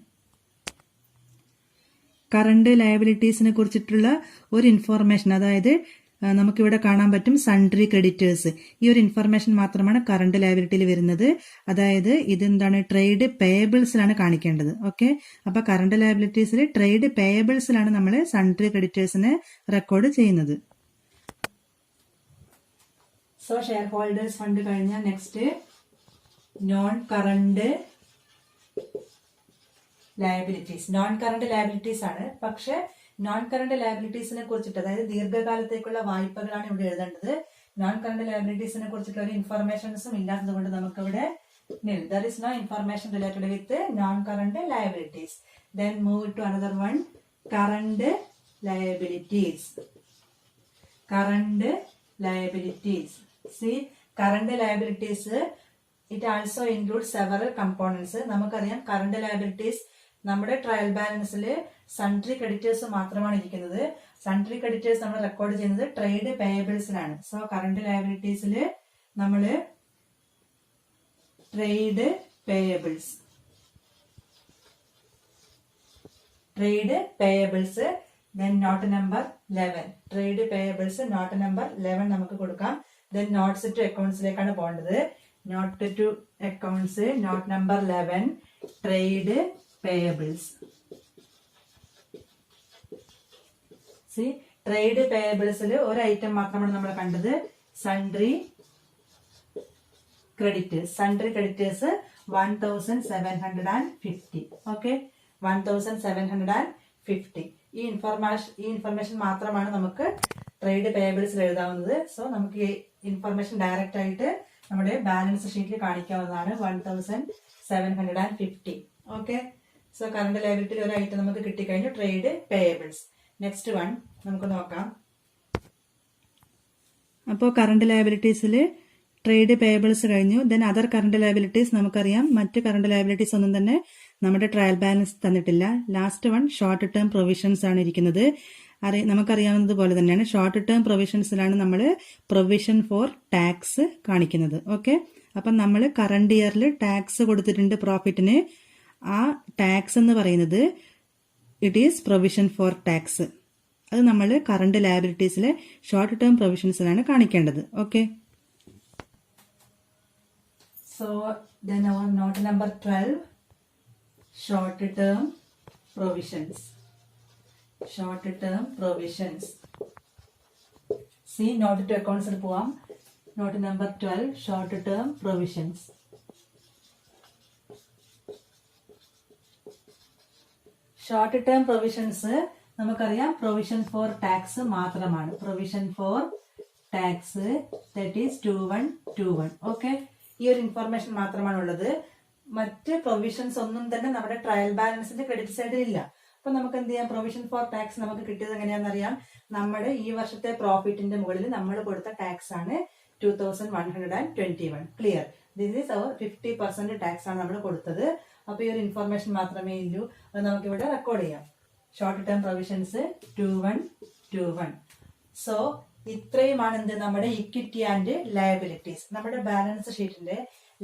കറണ്ട് ലയബിലിറ്റീസിനെ കുറിച്ചിട്ടുള്ള ഒരു ഇൻഫോർമേഷൻ, അതായത് നമുക്കിവിടെ കാണാൻ പറ്റും സൺട്രി ക്രെഡിറ്റേഴ്സ്. ഈ ഒരു ഇൻഫർമേഷൻ മാത്രമാണ് കറണ്ട് ലയബിലിറ്റിയിൽ വരുന്നത്. അതായത് ഇതെന്താണ്, ട്രേഡ് പേയബിൾസിലാണ് കാണിക്കേണ്ടത്. ഓക്കെ, അപ്പൊ കറണ്ട് ലയബിലിറ്റീസിൽ ട്രേഡ് പേയബിൾസിലാണ് നമ്മൾ സൺട്രി ക്രെഡിറ്റേഴ്സിനെ റെക്കോർഡ് ചെയ്യുന്നത്. സോ ഷെയർ ഹോൾഡേഴ്സ് ഫണ്ട് കഴിഞ്ഞാൽ next non current liabilities. Non current liabilities ആണ്. പക്ഷെ നോൺ കറണ്ട് ലയബിലിറ്റീസിനെ കുറിച്ചിട്ട്, അതായത് ദീർഘകാലത്തേക്കുള്ള വായ്പകളാണ് ഇവിടെ എഴുതേണ്ടത്. നോൺ കറണ്ട് ലയബിലിറ്റീസിനെ കുറിച്ചിട്ടുള്ള ഒരു ഇൻഫർമേഷൻസും ഇല്ലാത്തത് കൊണ്ട് നമുക്കിവിടെ there is no information related with non-current liabilities. Then move to another one, current liabilities. Current liabilities. Current liabilities, it also includes several components. നമുക്കറിയാം കറണ്ട് ലയബിലിറ്റീസ് നമ്മുടെ ട്രയൽ ബാലൻസിൽ സൺട്രി ക്രെഡിറ്റേഴ്സ് മാത്രമാണ് ഇരിക്കുന്നത്. സൺട്രി ക്രെഡിറ്റേഴ്സ് നമ്മൾ record ചെയ്യുന്നത് trade പേയബിൾസിലാണ്. So current ലയബിലിറ്റീസിൽ നമ്മൾ trade payables, then note number 11, trade payables note number 11 നമുക്ക് കൊടുക്കാം. then നോട്ട്സ് ടു അക്കൗണ്ട്സിലേക്കാണ് പോകേണ്ടത്. Note to accounts, note number 11, trade payables. Trade പേയബിൾസിൽ ഒരു ഐറ്റം മാത്രമാണ് നമ്മൾ കണ്ടത്, sundry creditors. Sundry creditors 1750. Okay, 1750. ഈ ഇൻഫർമേഷൻ മാത്രമാണ് നമുക്ക് ട്രേഡ് പേയബിൾസിൽ എഴുതാവുന്നത്. സോ നമുക്ക് ഈ ഇൻഫർമേഷൻ ഡയറക്റ്റ് ആയിട്ട് നമ്മുടെ ബാലൻസ് ഷീറ്റിൽ കാണിക്കാവുന്നതാണ്. 1750. ഓക്കെ, സോ കറണ്ട് ലയബിലിറ്റിയിൽ ഒരു ഐറ്റം നമുക്ക് കിട്ടിക്കഴിഞ്ഞു, ട്രേഡ് പേയബിൾസ്. നെക്സ്റ്റ് വൺ നമുക്ക് നോക്കാം. അപ്പോൾ കറണ്ട് ലയബിലിറ്റീസിൽ ട്രേഡ് പേയബിൾസ് കഴിഞ്ഞു. ദെൻ അതർ കറണ്ട് ലയബിലിറ്റീസ് നമുക്കറിയാം. മറ്റ് കറണ്ട് ലയബിലിറ്റീസ് ഒന്നും തന്നെ നമ്മുടെ ട്രയൽ ബാലൻസ് തന്നിട്ടില്ല. Last one short term provisions ആണ് ഇരിക്കുന്നത്. നമുക്കറിയാവുന്നത് പോലെ തന്നെയാണ് ഷോർട്ട് ടേം പ്രൊവിഷൻസിലാണ് നമ്മൾ പ്രൊവിഷൻ ഫോർ ടാക്സ് കാണിക്കുന്നത്. ഓക്കെ, അപ്പം നമ്മൾ കറണ്ട് ഇയറിൽ ടാക്സ് കൊടുത്തിട്ടുണ്ട് പ്രോഫിറ്റിന്. ആ ടാക്സ് എന്ന് പറയുന്നത് it is provision for tax. അത് നമ്മൾ കറണ്ട് ലയബിലിറ്റീസിലെ ഷോർട്ട് ടേം പ്രൊവിഷൻസിലാണ് കാണിക്കേണ്ടത്. Okay, so then our note number 12, short term provisions. Short term provisions. Note to അക്കൗണ്ട്സിൽ പോവാം. Note number 12, short term provisions. Short term provisions നമുക്കറിയാം പ്രൊവിഷൻ ഫോർ ടാക്സ് മാത്രമാണ്. Provision for tax, that is 2121. Okay, ഈ ഒരു information മാത്രമാണ് ഉള്ളത്. മറ്റ് provisions ഒന്നും തന്നെ നമ്മുടെ ട്രയൽ ബാലൻസിന്റെ ക്രെഡിറ്റ് സൈഡിൽ ഇല്ല. അപ്പൊ നമുക്ക് എന്ത് ചെയ്യാം, പ്രൊവിഷൻ ഫോർ ടാക്സ് നമുക്ക് കിട്ടിയത് എങ്ങനെയാണെന്നറിയാം. നമ്മുടെ ഈ വർഷത്തെ പ്രോഫിറ്റിന്റെ മുകളിൽ നമ്മൾ കൊടുത്ത ടാക്സ് ആണ് 2121. Clear, this is our 50% tax ആണ് നമ്മൾ കൊടുത്തത്. അപ്പൊ ഈ ഒരു ഇൻഫർമേഷൻ മാത്രമേ ഉള്ളൂ. അത് നമുക്ക് ഇവിടെ റെക്കോർഡ് ചെയ്യാം. Short term provisions 2121. സോ ഇത്രയുമാണ് എന്ത് നമ്മുടെ ഇക്വിറ്റി ആൻഡ് ലയബിലിറ്റീസ്. നമ്മുടെ ബാലൻസ് ഷീറ്റിന്റെ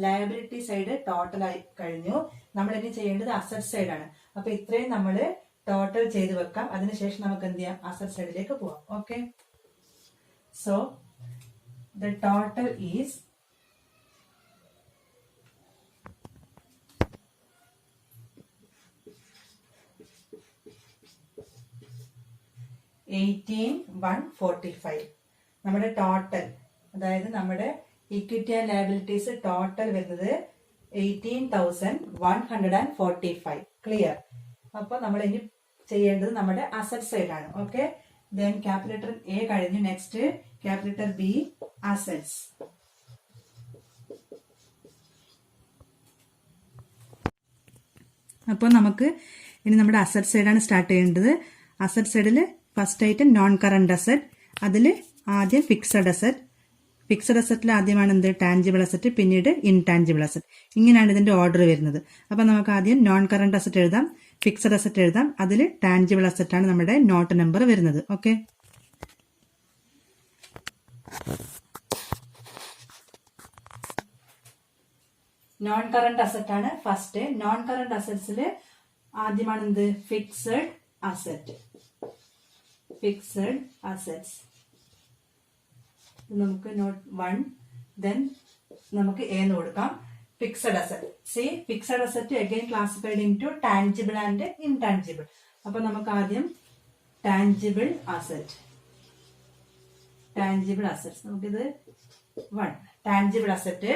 ലയബിലിറ്റി സൈഡ് ടോട്ടൽ ആയി കഴിഞ്ഞു. നമ്മൾ ഇനി ചെയ്യേണ്ടത് അസറ്റ് സൈഡ് ആണ്. അപ്പൊ ഇത്രയും നമ്മൾ ടോട്ടൽ ചെയ്ത് വെക്കാം. അതിനുശേഷം നമുക്ക് എന്ത് ചെയ്യാം, അസറ്റ് സൈഡിലേക്ക് പോവാം. Okay, so the total is 18,145. നമ്മുടെ ടോട്ടൽ, അതായത് നമ്മുടെ ഇക്വിറ്റി ആൻഡ് ലയബിലിറ്റീസ് ടോട്ടൽ വരുന്നത് 18,145. ക്ലിയർ? അപ്പൊ നമ്മൾ ഇനി ചെയ്യേണ്ടത് നമ്മുടെ അസറ്റ് സൈഡ് ആണ്. Okay, then capital letter A കഴിഞ്ഞു. Next capital letter B, assets. അപ്പോൾ നമുക്ക് ഇനി നമ്മുടെ അസറ്റ് സൈഡാണ് സ്റ്റാർട്ട് ചെയ്യേണ്ടത്. അസറ്റ് സൈഡിൽ first item non current asset. അതിൽ ആദ്യം ഫിക്സഡ് അസറ്റ്. ഫിക്സഡ് അസറ്റിൽ ആദ്യമാണ് എന്ത്, ടാഞ്ചിബിൾ അസറ്റ്, പിന്നീട് ഇൻടാഞ്ചിബിൾ അസറ്റ്. ഇങ്ങനെയാണ് ഇതിന്റെ ഓർഡർ വരുന്നത്. അപ്പൊ നമുക്ക് ആദ്യം നോൺ കറണ്ട് അസറ്റ് എഴുതാം, ഫിക്സഡ് അസറ്റ് എഴുതാം. അതിൽ ടാഞ്ചിബിൾ അസറ്റ് ആണ് നമ്മുടെ നോട്ട് നമ്പർ വരുന്നത്. ഓക്കെ, നോൺ കറണ്ട് അസറ്റ് ആണ് ഫസ്റ്റ്. നോൺ കറണ്ട് അസറ്റ്സിൽ ആദ്യമാണ് എന്ത്, ഫിക്സഡ് അസറ്റ്. ഫിക്സഡ് അസറ്റ്സ് നമുക്ക് നോട്ട് 1, ദെൻ നമുക്ക് എ എന്ന് കൊടുക്കാം. Fixed asset. C, fixed asset again classified into tangible and intangible. അപ്പൊ നമുക്ക് ആദ്യം ടാഞ്ചിബിൾ അസറ്റ്. ടാഞ്ചിബിൾ അസറ്റ്സ് നമുക്കിത് 1. Tangible asset.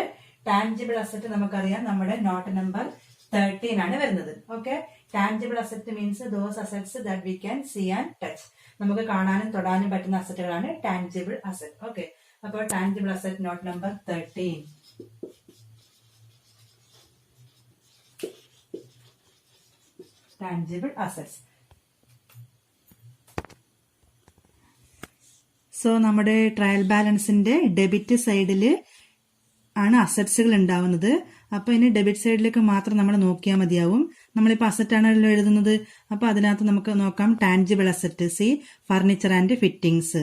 ടാഞ്ചിബിൾ അസറ്റ് നമുക്കറിയാം നമ്മുടെ നോട്ട് നമ്പർ 13 ആണ് വരുന്നത്. Okay, tangible asset means those assets that we can see and touch. നമുക്ക് കാണാനും തൊടാനും പറ്റുന്ന അസറ്റുകളാണ് ടാഞ്ചിബിൾ അസറ്റ്. ഓക്കെ, അപ്പോൾ tangible asset note number 13. Tangible assets. So നമ്മുടെ ട്രയൽ ബാലൻസിന്റെ ഡെബിറ്റ് സൈഡിൽ ആണ് അസറ്റ്സുകൾ ഉണ്ടാവുന്നത്. അപ്പൊ ഇനി ഡെബിറ്റ് സൈഡിലേക്ക് മാത്രം നമ്മൾ നോക്കിയാൽ മതിയാവും. നമ്മളിപ്പോ അസറ്റ് ആണല്ലോ എഴുതുന്നത്. അപ്പൊ അതിനകത്ത് നമുക്ക് നോക്കാം tangible asset. C, furniture and fittings.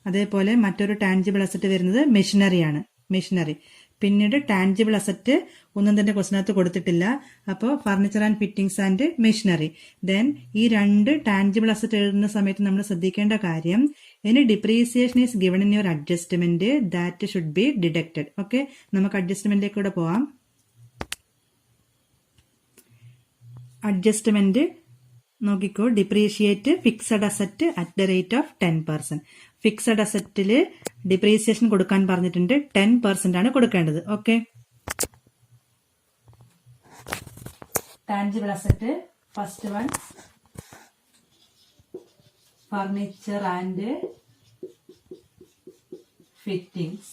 അതേപോലെ മറ്റൊരു ടാഞ്ചിബിൾ അസറ്റ് വരുന്നത് മെഷീനറിയാണ്. മെഷീനറി. പിന്നീട് ടാഞ്ചിബിൾ അസറ്റ് ഒന്നും തന്നെ ക്വസ്റ്റിനകത്ത് കൊടുത്തിട്ടില്ല. അപ്പോൾ furniture and fittings and machinery. Then ഈ രണ്ട് ടാഞ്ചിബിൾ അസറ്റ് എഴുതുന്ന സമയത്ത് നമ്മൾ ശ്രദ്ധിക്കേണ്ട കാര്യം, ഇനി depreciation is given in your adjustment that should be deducted. Okay, നമുക്ക് അഡ്ജസ്റ്റ്മെന്റിലേക്ക് കൂടെ പോവാം. അഡ്ജസ്റ്റ്മെന്റ് നോക്കിക്കോ. Depreciate fixed asset at the rate of 10%. Fixed അസറ്റില് ഡിപ്രീസിയേഷൻ കൊടുക്കാൻ പറഞ്ഞിട്ടുണ്ട്. 10% ആണ് കൊടുക്കേണ്ടത്. Okay, tangible asset first one, furniture and fittings.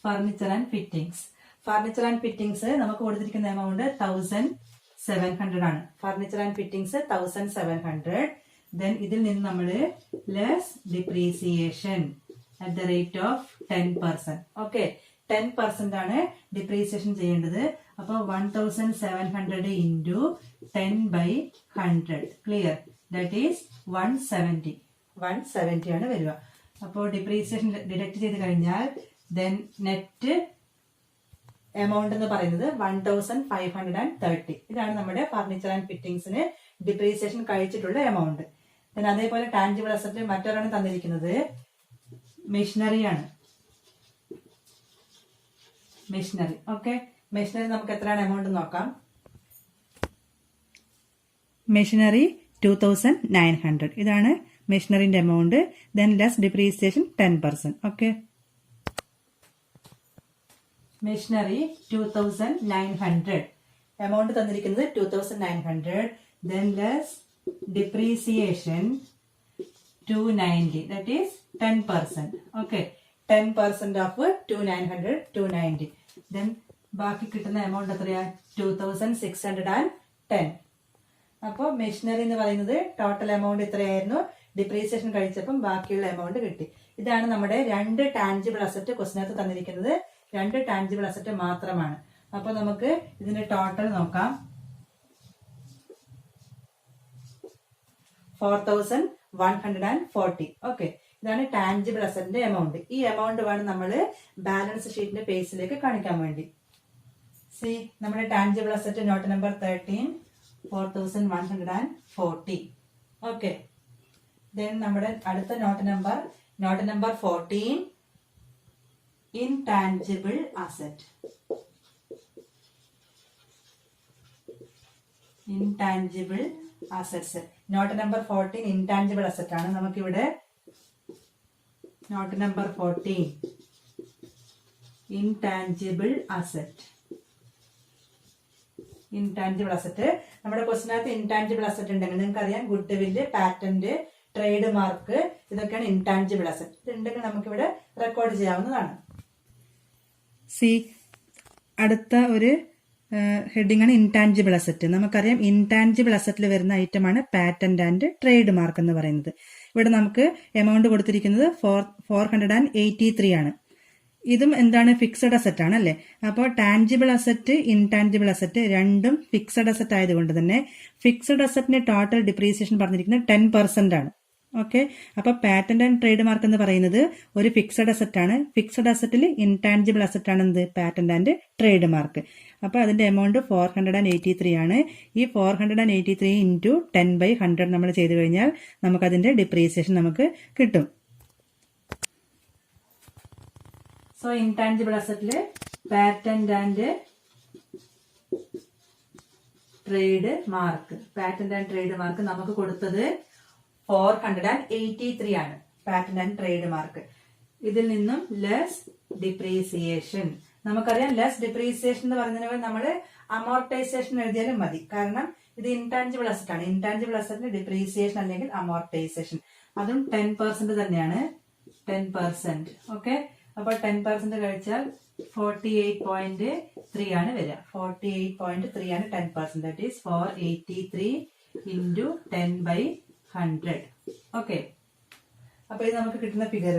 Furniture and fittings. Furniture and fittings നമുക്ക് കൊടുത്തിരിക്കുന്ന എമൗണ്ട് 1700 ആണ്. Furniture and fittings 1700. ദെൻ ഇതിൽ നിന്ന് നമ്മൾ less depreciation at the rate of 10%. Okay, 10% ആണ് ഡിപ്രീസിയേഷൻ ചെയ്യേണ്ടത്. അപ്പൊ 1700 ഇൻറ്റു 10/100. ക്ലിയർ? That is 170. 170 ആണ് വരിക. അപ്പോൾ ഡിപ്രീസിയേഷൻ ഡിഡക്ട് ചെയ്ത് കഴിഞ്ഞാൽ ദെൻ നെറ്റ് എമൗണ്ട് എന്ന് പറയുന്നത് 1530. ഇതാണ് നമ്മുടെ ഫർണിച്ചർ ആൻഡ് ഫിറ്റിംഗ്സിന് ഡിപ്രീസിയേഷൻ കഴിച്ചിട്ടുള്ള എമൗണ്ട്. പിന്നെ അതേപോലെ ടാഞ്ചിബിൾ അസറ്റ് മറ്റൊരാണ് തന്നിരിക്കുന്നത് മെഷീനറിയാണ്. മെഷീനറി. ഓക്കെ, മെഷീനറി നമുക്ക് എത്രയാണ് എമൗണ്ട് നോക്കാം. മെഷീനറി 2900. ഇതാണ് മെഷീനറിന്റെ amount. Then less depreciation 10%. Okay, machinery 2900. Amount തന്നിരിക്കുന്നത് 2900. Then less depreciation 290. That is 10%. Okay, 10% of 2900 290. Then ബാക്കി കിട്ടുന്ന എമൗണ്ട് എത്രയാ? 2610. അപ്പോൾ മെഷീനറി എന്ന് പറയുന്നത് ടോട്ടൽ എമൗണ്ട് ഇത്രയായിരുന്നു. ഡിപ്രീസിയേഷൻ കഴിച്ചപ്പം ബാക്കിയുള്ള എമൗണ്ട് കിട്ടി. ഇതാണ് നമ്മുടെ രണ്ട് ടാഞ്ചിബിൾ അസറ്റ് ക്വസ്റ്റിനകത്ത് തന്നിരിക്കുന്നത്. രണ്ട് ടാഞ്ചിബിൾ അസറ്റ് മാത്രമാണ്. അപ്പൊ നമുക്ക് ഇതിന്റെ ടോട്ടൽ നോക്കാം. 4140. ഓക്കെ, ഇതാണ് ടാഞ്ചിബിൾ അസറ്റിന്റെ എമൗണ്ട്. ഈ എമൗണ്ട് വേണം നമ്മൾ ബാലൻസ് ഷീറ്റിന്റെ പേജിലേക്ക് കാണിക്കാൻ വേണ്ടി. സി, നമ്മുടെ tangible asset note number 13 4140. Okay. Then നമ്മുടെ അടുത്ത not number 14, intangible asset. Intangible assets. Not number 14 intangible asset ആണ്. നമുക്കിവിടെ not number 14 intangible asset. Intangible asset നമ്മുടെ ക്വസ്റ്റിനകത്ത് ഇൻടാഞ്ചിബിൾ അസറ്റ് ഉണ്ടെങ്കിൽ നിങ്ങൾക്ക് അറിയാം, ഗുഡ് വില്ല്, പാറ്റന്റ്, ട്രേഡ് മാർക്ക്, ഇതൊക്കെയാണ് ഇൻടാഞ്ചിബിൾ അസറ്റ്. ഇതുണ്ടെങ്കിൽ നമുക്കിവിടെ റെക്കോർഡ് ചെയ്യാവുന്നതാണ്. സി അടുത്ത ഒരു ഹെഡിംഗ് ആണ് ഇൻടാഞ്ചിബിൾ അസറ്റ്. നമുക്കറിയാം ഇൻടാഞ്ചിബിൾ അസറ്റിൽ വരുന്ന ഐറ്റമാണ് പാറ്റന്റ് ആൻഡ് ട്രേഡ് മാർക്ക് എന്ന് പറയുന്നത്. ഇവിടെ നമുക്ക് എമൗണ്ട് കൊടുത്തിരിക്കുന്നത് 483 ആണ്. ഇതും എന്താണ്, ഫിക്സഡ് അസറ്റ് ആണ് അല്ലെ. അപ്പോൾ ടാഞ്ചിബിൾ അസറ്റ്, ഇൻടാഞ്ചിബിൾ അസറ്റ് രണ്ടും ഫിക്സഡ് അസറ്റ് ആയതുകൊണ്ട് തന്നെ ഫിക്സഡ് അസറ്റിന്റെ ടോട്ടൽ ഡിപ്രീസിയേഷൻ പറഞ്ഞിരിക്കുന്നത് 10% ആണ്. ഓക്കെ. അപ്പൊ പാറ്റന്റ് ആൻഡ് ട്രേഡ് മാർക്ക് എന്ന് പറയുന്നത് ഒരു ഫിക്സഡ് അസറ്റ് ആണ്. ഫിക്സഡ് അസറ്റിൽ ഇൻടാഞ്ചിബിൾ അസറ്റ് ആണ് എന്ത്, പാറ്റന്റ് ആൻഡ് ട്രേഡ് മാർക്ക്. അപ്പൊ അതിന്റെ എമൗണ്ട് 483 ആണ്. ഈ 483 ഇൻറ്റു 10/100 നമ്മൾ ചെയ്തു കഴിഞ്ഞാൽ നമുക്കതിന്റെ ഡിപ്രീസിയേഷൻ നമുക്ക് കിട്ടും. സോ ഇൻടാഞ്ചിബിൾ അസറ്റില് പാറ്റന്റ് ആൻഡ് ട്രേഡ് മാർക്ക് നമുക്ക് കൊടുത്തത് 483 ആണ്. Patent and trade mark. ഇതിൽ നിന്നും ലെസ് ഡിപ്രീസിയേഷൻ. നമുക്കറിയാം ലെസ് ഡിപ്രീസിയേഷൻ എന്ന് പറഞ്ഞാൽ നമ്മൾ അമോർട്ടൈസേഷൻ എഴുതിയാലും മതി. കാരണം ഇത് ഇൻടാഞ്ചിബിൾ അസറ്റ് ആണ്. ഇൻടാഞ്ചിബിൾ അസറ്റിന് ഡിപ്രീസിയേഷൻ അല്ലെങ്കിൽ അമോർട്ടൈസേഷൻ, അതും 10% തന്നെയാണ്. 10%. ഓക്കെ. അപ്പോൾ 10% കഴിച്ചാൽ 48.3 ആണ് വരിക. 48.3 ആണ് 10%. That is 483 into 10/100. ഓക്കെ. അപ്പൊ ഇത് നമുക്ക് കിട്ടുന്ന figure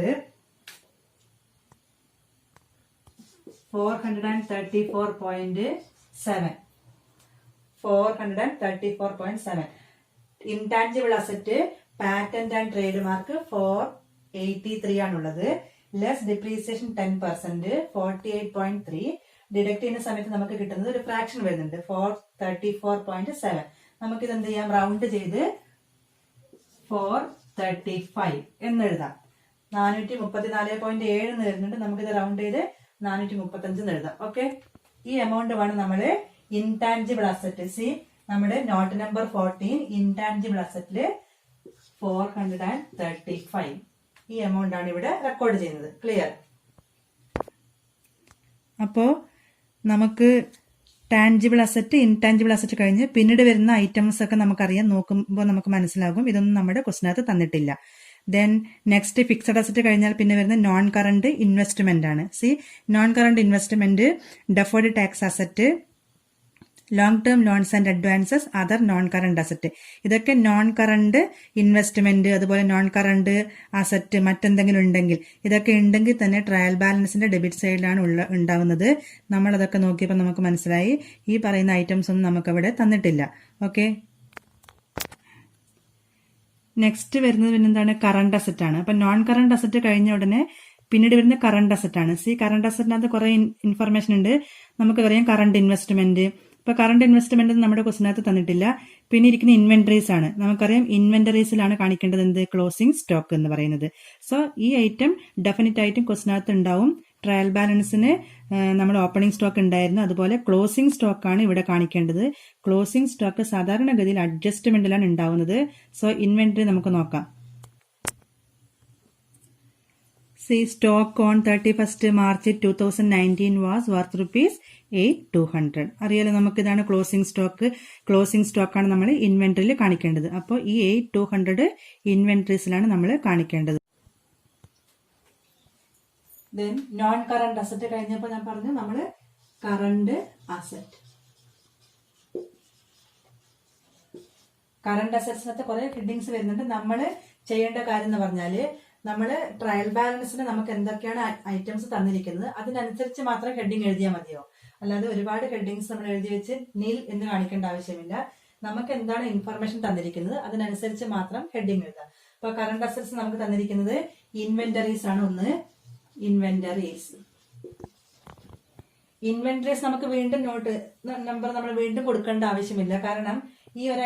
434.7. 434.7. Intangible asset patent and trade mark 483 ആണുള്ളത്. Less depreciation 10%, 48.3. ഡിഡക്ട് ചെയ്യുന്ന സമയത്ത് നമുക്ക് കിട്ടുന്നത് ഒരു ഫ്രാക്ഷൻ വരുന്നുണ്ട്, 434.7. നമുക്കിത് എന്ത് ചെയ്യാം, റൗണ്ട് ചെയ്ത് 435 എന്നെഴുതാം. 434.7 എന്ന് വരുന്നുണ്ട്. നമുക്കിത് റൗണ്ട് ചെയ്ത് 435 എന്ന് എഴുതാം. ഓക്കെ. ഈ എമൗണ്ട് ആണ് നമ്മള് ഇൻടാഞ്ചിബിൾ അസറ്റ്. സി നമ്മുടെ നോട്ട് നമ്പർ 14 ഇൻടാഞ്ചിബിൾ അസറ്റില് 435. ഈ എമൗണ്ട് ആണ് ഇവിടെ റെക്കോർഡ് ചെയ്യുന്നത്. ക്ലിയർ? അപ്പോ നമുക്ക് ടാഞ്ചിബിൾ അസറ്റ്, ഇൻടാഞ്ചിബിൾ അസറ്റ് കഴിഞ്ഞ് പിന്നീട് വരുന്ന ഐറ്റംസ് ഒക്കെ നമുക്കറിയാം. നോക്കുമ്പോൾ നമുക്ക് മനസ്സിലാകും ഇതൊന്നും നമ്മുടെ ക്വസ്റ്റിനകത്ത് തന്നിട്ടില്ല. ദെൻ നെക്സ്റ്റ് ഫിക്സഡ് അസറ്റ് കഴിഞ്ഞാൽ പിന്നെ വരുന്ന നോൺ കറണ്ട് ഇൻവെസ്റ്റ്മെന്റ് ആണ്. C non current investment, deferred tax asset, long term loans and advances, other non current asset. ഇതൊക്കെ നോൺ കറണ്ട് ഇൻവെസ്റ്റ്മെന്റ്, അതുപോലെ നോൺ കറണ്ട് അസറ്റ് മറ്റെന്തെങ്കിലും ഉണ്ടെങ്കിൽ, ഇതൊക്കെ ഉണ്ടെങ്കിൽ തന്നെ ട്രയൽ ബാലൻസിന്റെ ഡെബിറ്റ് സൈഡിലാണ് ഉണ്ടാവുന്നത്. നമ്മൾ അതൊക്കെ നോക്കിയപ്പോൾ നമുക്ക് മനസ്സിലായി ഈ പറയുന്ന ഐറ്റംസ് ഒന്നും നമുക്ക് അവിടെ തന്നിട്ടില്ല. ഓക്കെ. നെക്സ്റ്റ് വരുന്നത് പിന്നെന്താണ്, കറണ്ട് അസറ്റ് ആണ്. അപ്പൊ നോൺ കറണ്ട് അസറ്റ് കഴിഞ്ഞ ഉടനെ പിന്നീട് വരുന്ന കറണ്ട് അസറ്റ് ആണ്. സി കറണ്ട് അസറ്റിനകത്ത് കുറെ ഇൻഫർമേഷൻ ഉണ്ട്. നമുക്കറിയാം കറണ്ട് ഇൻവെസ്റ്റ്മെന്റ്. ഇപ്പൊ കറണ്ട് ഇൻവെസ്റ്റ്മെന്റ് നമ്മുടെ ക്വസ്റ്റിനകത്ത് തന്നിട്ടില്ല. പിന്നെ ഇരിക്കുന്ന ഇൻവെന്ററീസ് ആണ്. നമുക്കറിയാം ഇൻവെന്ററീസിലാണ് കാണിക്കേണ്ടത് എന്ത്, ക്ലോസിംഗ് സ്റ്റോക്ക് എന്ന് പറയുന്നത്. സോ ഈ ഐറ്റം ഡെഫിനറ്റ് ആയിട്ടും ക്വസ്റ്റിനകത്ത് ഉണ്ടാവും. ട്രയൽ ബാലൻസിന് നമ്മൾ ഓപ്പണിംഗ് സ്റ്റോക്ക് ഉണ്ടായിരുന്നു, അതുപോലെ ക്ലോസിംഗ് സ്റ്റോക്ക് ആണ് ഇവിടെ കാണിക്കേണ്ടത്. ക്ലോസിംഗ് സ്റ്റോക്ക് സാധാരണഗതിയിൽ അഡ്ജസ്റ്റ്മെന്റിലാണ് ഉണ്ടാവുന്നത്. സോ ഇൻവെന്ററി നമുക്ക് നോക്കാം. C stock on 31st March 2019 was worth ₹8,200. അറിയാലോ നമുക്ക് ഇതാണ് ക്ലോസിംഗ് സ്റ്റോക്ക്. ക്ലോസിംഗ് സ്റ്റോക്കാണ് നമ്മൾ ഇൻവെന്ററിയിൽ കാണിക്കേണ്ടത്. അപ്പോൾ ഈ 8,200 ഇൻവെന്ററീസിലാണ് നമ്മൾ കാണിക്കേണ്ടത്. ദെൻ നോൺ കറണ്ട് അസറ്റ് കഴിഞ്ഞപ്പോൾ ഞാൻ പറഞ്ഞു നമ്മൾ കറണ്ട് അസറ്റ്. കറണ്ട് അസറ്റ്സിനകത്ത് കുറെ ഹെഡിങ്സ് വരുന്നുണ്ട്. നമ്മൾ ചെയ്യേണ്ട കാര്യം എന്ന് പറഞ്ഞാല് നമ്മൾ ട്രയൽ ബാലൻസിന് നമുക്ക് എന്തൊക്കെയാണ് ഐറ്റംസ് തന്നിരിക്കുന്നത് അതിനനുസരിച്ച് മാത്രം ഹെഡിങ് എഴുതിയാൽ മതിയോ. അല്ലാതെ ഒരുപാട് ഹെഡിങ്സ് നമ്മൾ എഴുതി വെച്ച് നിൽ എന്ന് കാണിക്കേണ്ട ആവശ്യമില്ല. നമുക്ക് എന്താണ് ഇൻഫർമേഷൻ തന്നിരിക്കുന്നത് അതിനനുസരിച്ച് മാത്രം ഹെഡിങ് എഴുതാം. അപ്പൊ കറണ്ട് അസറ്റ്സ് നമുക്ക് തന്നിരിക്കുന്നത് ഇൻവെന്ററീസ് ആണ്. ഒന്ന് ഇൻവെന്ററീസ്. ഇൻവെന്ററീസ് നമുക്ക് വീണ്ടും നോട്ട് നമ്പർ നമ്മൾ വീണ്ടും കൊടുക്കേണ്ട ആവശ്യമില്ല. കാരണം ഈ ഒരു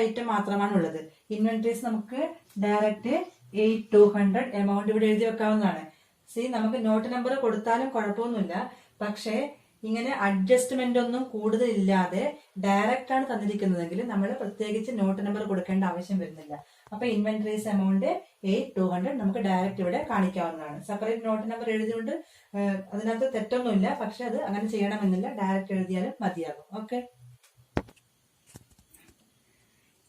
ഐറ്റം മാത്രമാണ് ഉള്ളത്. ഇൻവെന്ററീസ് നമുക്ക് ഡയറക്റ്റ് 8200 എമൗണ്ട് ഇവിടെ എഴുതി വെക്കാവുന്നതാണ്. നമുക്ക് നോട്ട് നമ്പർ കൊടുത്താലും കുഴപ്പമൊന്നുമില്ല. പക്ഷേ ഇങ്ങനെ അഡ്ജസ്റ്റ്മെന്റ് ഒന്നും കൂടുതലില്ലാതെ ഡയറക്റ്റ് ആണ് തന്നിരിക്കുന്നതെങ്കിൽ നമ്മൾ പ്രത്യേകിച്ച് നോട്ട് നമ്പർ കൊടുക്കേണ്ട ആവശ്യം വരുന്നില്ല. അപ്പൊ ഇൻവെന്ററീസ് എമൗണ്ട് 8200 നമുക്ക് ഡയറക്റ്റ് ഇവിടെ കാണിക്കാവുന്നതാണ്. സെപ്പറേറ്റ് നോട്ട് നമ്പർ എഴുതിയോണ്ട് അതിനകത്ത് തെറ്റൊന്നുമില്ല. പക്ഷെ അത് അങ്ങനെ ചെയ്യണമെന്നില്ല, ഡയറക്റ്റ് എഴുതിയാലും മതിയാകും. ഓക്കെ,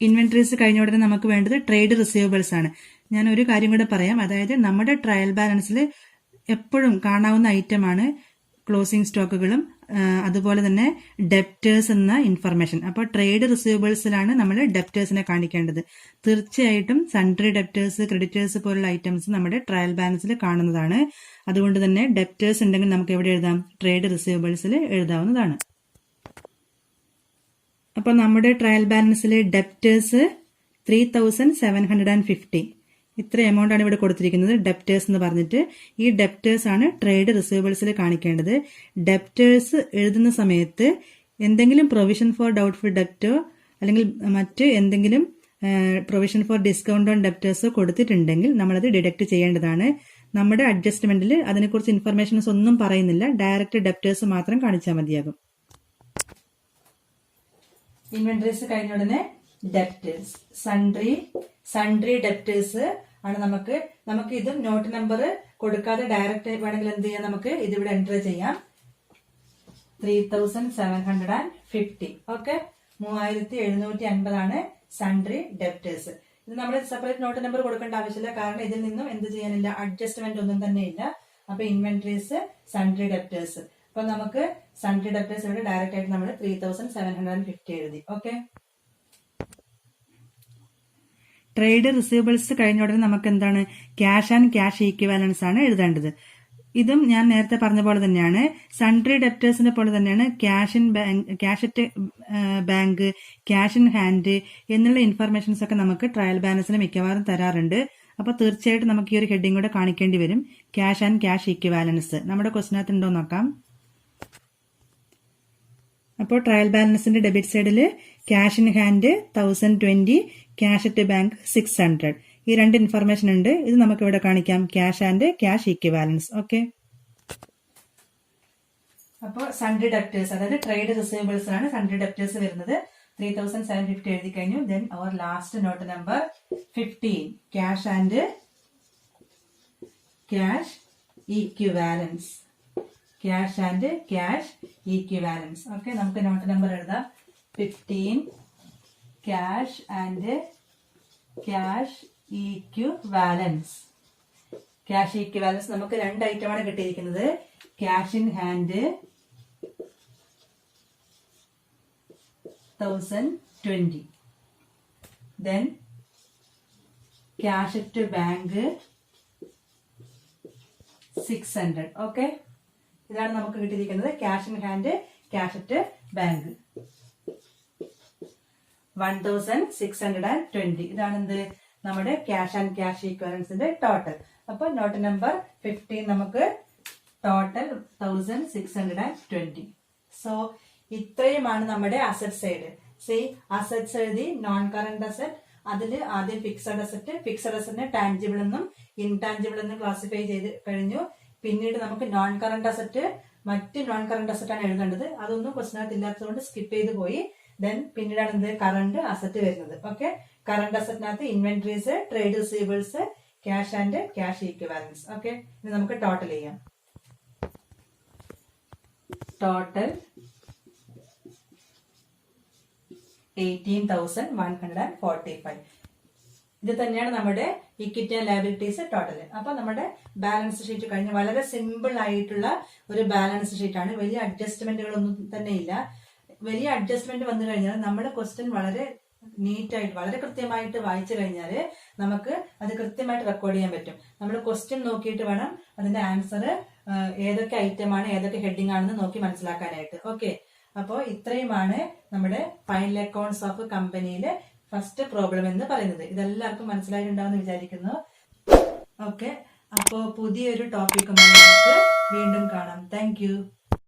ഇൻവെന്ററീസ് കഴിഞ്ഞ ഉടനെ നമുക്ക് വേണ്ടത് ട്രേഡ് റിസീവബിൾസ് ആണ്. ഞാൻ ഒരു കാര്യം കൂടെ പറയാം. അതായത് നമ്മുടെ ട്രയൽ ബാലൻസിൽ എപ്പോഴും കാണാവുന്ന ഐറ്റമാണ് ക്ലോസിംഗ് സ്റ്റോക്കുകളും അതുപോലെ തന്നെ ഡെപ്റ്റേഴ്സ് എന്ന ഇൻഫർമേഷൻ. അപ്പോൾ ട്രേഡ് റിസീവബിൾസിലാണ് നമ്മൾ ഡെപ്റ്റേഴ്സിനെ കാണിക്കേണ്ടത്. തീർച്ചയായിട്ടും സൺട്രി ഡെപ്റ്റേഴ്സ്, ക്രെഡിറ്റേഴ്സ് പോലുള്ള ഐറ്റംസ് നമ്മുടെ ട്രയൽ ബാലൻസിൽ കാണുന്നതാണ്. അതുകൊണ്ട് തന്നെ ഡെപ്റ്റേഴ്സ് ഉണ്ടെങ്കിൽ നമുക്ക് എവിടെ എഴുതാം? ട്രേഡ് റിസീവബിൾസിൽ എഴുതാവുന്നതാണ്. അപ്പോൾ നമ്മുടെ ട്രയൽ ബാലൻസിലെ ഡെപ്റ്റേഴ്സ് 3750, ഇത്ര എമൗണ്ട് ആണ് ഇവിടെ കൊടുത്തിരിക്കുന്നത് ഡെപ്റ്റേഴ്സ് എന്ന് പറഞ്ഞിട്ട്. ഈ ഡെപ്റ്റേഴ്സ് ആണ് ട്രേഡ് റിസീവബിൾസിൽ കാണിക്കേണ്ടത്. ഡെപ്റ്റേഴ്സ് എഴുതുന്ന സമയത്ത് എന്തെങ്കിലും പ്രൊവിഷൻ ഫോർ ഡൗട്ട്ഫുൾ ഡെപ്റ്റോ അല്ലെങ്കിൽ മറ്റ് എന്തെങ്കിലും പ്രൊവിഷൻ ഫോർ ഡിസ്കൗണ്ട് ഓൺ ഡെപ്റ്റേഴ്സോ കൊടുത്തിട്ടുണ്ടെങ്കിൽ നമ്മളത് ഡിഡക്ട് ചെയ്യേണ്ടതാണ്. നമ്മുടെ അഡ്ജസ്റ്റ്മെന്റിൽ അതിനെക്കുറിച്ച് ഇൻഫർമേഷൻസ് ഒന്നും പറയുന്നില്ല, ഡയറക്റ്റ് ഡെപ്റ്റേഴ്സ് മാത്രം കാണിച്ചാൽ മതിയാകും. ഇൻവെന്ററീസ് കഴിഞ്ഞ ഉടനെ ഡെപ്റ്റേഴ്സ്, സൺട്രി ഡെപ്റ്റേഴ്സ് ആണ്. നമുക്ക് ഇതും നോട്ട് നമ്പർ കൊടുക്കാതെ ഡയറക്റ്റ് വേണമെങ്കിൽ എന്ത് ചെയ്യാം? നമുക്ക് ഇതിവിടെ എൻറ്റർ ചെയ്യാം. 3750. ഓക്കെ, 3750 ആണ് സൺട്രി ഡെപ്റ്റേഴ്സ്. ഇത് നമ്മൾ സെപ്പറേറ്റ് നോട്ട് നമ്പർ കൊടുക്കേണ്ട ആവശ്യമില്ല, കാരണം ഇതിൽ നിന്നും എന്ത് ചെയ്യാനില്ല, അഡ്ജസ്റ്റ്മെന്റ് ഒന്നും തന്നെ ഇല്ല. അപ്പൊ ഇൻവെന്ററീസ് സൺട്രി ഡെപ്റ്റേഴ്സ്. അപ്പൊ നമുക്ക് സൺട്രി ഡെപ്റ്റേഴ്സ് ഇവിടെ ഡയറക്റ്റ് ആയിട്ട് നമ്മൾ 3750 എഴുതി. ഓക്കെ, ട്രേഡ് റിസീവബിൾസ് കഴിഞ്ഞ ഉടനെ നമുക്ക് എന്താണ്? ക്യാഷ് ആൻഡ് ക്യാഷ് ഈക്വിവാലൻസ് ആണ് എഴുതേണ്ടത്. ഇതും ഞാൻ നേരത്തെ പറഞ്ഞ പോലെ തന്നെയാണ്. സൺട്രി ഡെപ്റ്റേഴ്സിനെ പോലെ തന്നെയാണ് cash in bank, cash at bank, cash in hand എന്നുള്ള ഇൻഫർമേഷൻസ് ഒക്കെ നമുക്ക് ട്രയൽ ബാലൻസിന് മിക്കവാറും തരാറുണ്ട്. അപ്പൊ തീർച്ചയായിട്ടും നമുക്ക് ഈ ഒരു ഹെഡിങ് കൂടെ കാണിക്കേണ്ടി വരും. ക്യാഷ് ആൻഡ് ക്യാഷ് ഈക്വിവാലൻസ് നമ്മുടെ ക്വസ്റ്റിനകത്ത് ഉണ്ടോ നോക്കാം. അപ്പോൾ ട്രയൽ ബാലൻസിന്റെ ഡെബിറ്റ് സൈഡിൽ cash in hand 1020, cash at bank 600. ഈ രണ്ട് ഇൻഫർമേഷൻ ഉണ്ട്. ഇത് നമുക്ക് ഇവിടെ കാണിക്കാം, cash and cash equivalents. Okay, അപ്പോൾ സൺട്രി ഡെപ്റ്റേഴ്സ്, അതായത് ട്രേഡ് റിസീവബിൾസ് ആണ് സൺട്രി ഡെപ്റ്റേഴ്സ് വരുന്നത്. 3750 എഴുതി കഴിഞ്ഞു. Then our last note number 15, cash and cash equivalents. Cash and cash equivalents. Okay, നമുക്ക് നോട്ട് നമ്പർ എഴുതാം. 15, cash and cash equivalents. Cash equivalents നമുക്ക് രണ്ട് ഐറ്റമാണ് കിട്ടിയിരിക്കുന്നത്. Cash in hand 1020, then cash at bank 600. Okay, ഇതാണ് നമുക്ക് കിട്ടിയിരിക്കുന്നത്. Cash in hand, cash at bank 1620. ഇതാണ് എന്ത്? നമ്മുടെ ക്യാഷ് ആൻഡ് ക്യാഷ് ഈക്വലൻസിന്റെ ടോട്ടൽ. അപ്പൊ നോട്ട് നമ്പർ 15 നമുക്ക് ടോട്ടൽ 1620. സോ ഇത്രയുമാണ് നമ്മുടെ അസറ്റ് സൈഡ്. അസറ്റ്സ് എഴുതി, നോൺ കറന്റ് അസറ്റ്, അതിൽ ആദ്യം ഫിക്സഡ് അസറ്റിനെ ടാഞ്ചിബിൾ എന്നും ഇൻടാഞ്ചിബിൾ എന്നും ക്ലാസിഫൈ ചെയ്ത് കഴിഞ്ഞു. പിന്നീട് നമുക്ക് നോൺ കറന്റ് അസറ്റ്, മറ്റ് നോൺ കറന്റ് അസറ്റ് ആണ് എഴുതേണ്ടത്. അതൊന്നും ക്വസ്റ്റിനകത്ത് ഇല്ലാത്തതുകൊണ്ട് സ്കിപ്പ് ചെയ്ത് പോയി. ദെൻ പിന്നീടാണ് എന്ത്? കറന്റ് അസറ്റ് വരുന്നത്. ഓക്കെ, കറന്റ് അസറ്റിനകത്ത് inventories, trade receivables, cash and cash equivalents. Okay, ഇനി നമുക്ക് ടോട്ടൽ ചെയ്യാം. ടോട്ടൽ 18,145. ഇത് തന്നെയാണ് നമ്മുടെ ഇക്വിറ്റി ആൻഡ് ലയബിലിറ്റീസ് ടോട്ടൽ. അപ്പൊ നമ്മുടെ ബാലൻസ് ഷീറ്റ് കഴിഞ്ഞ് വളരെ സിമ്പിൾ ആയിട്ടുള്ള ഒരു ബാലൻസ് ഷീറ്റ് ആണ്. വലിയ അഡ്ജസ്റ്റ്മെന്റുകളൊന്നും തന്നെ ഇല്ല. വലിയ അഡ്ജസ്റ്റ്മെന്റ് വന്നു കഴിഞ്ഞാൽ നമ്മുടെ ക്വസ്റ്റ്യൻ വളരെ നീറ്റായിട്ട്, വളരെ കൃത്യമായിട്ട് വായിച്ചു കഴിഞ്ഞാൽ നമുക്ക് അത് കൃത്യമായിട്ട് റെക്കോർഡ് ചെയ്യാൻ പറ്റും. നമ്മൾ ക്വസ്റ്റ്യൻ നോക്കിയിട്ട് വേണം അതിന്റെ ആൻസർ ഏതൊക്കെ ഐറ്റമാണ്, ഏതൊക്കെ ഹെഡിങ് ആണെന്ന് നോക്കി മനസ്സിലാക്കാനായിട്ട്. ഓക്കെ, അപ്പോൾ ഇത്രയുമാണ് നമ്മുടെ ഫൈനൽ അക്കൗണ്ട്സ് ഓഫ് കമ്പനിയിലെ ഫസ്റ്റ് പ്രോബ്ലം എന്ന് പറയുന്നത്. ഇതെല്ലാവർക്കും മനസ്സിലായിട്ടുണ്ടാവുമെന്ന് വിചാരിക്കുന്നു. ഓക്കെ, അപ്പോൾ പുതിയൊരു ടോപ്പിക്കുമായി നമുക്ക് വീണ്ടും കാണാം. താങ്ക്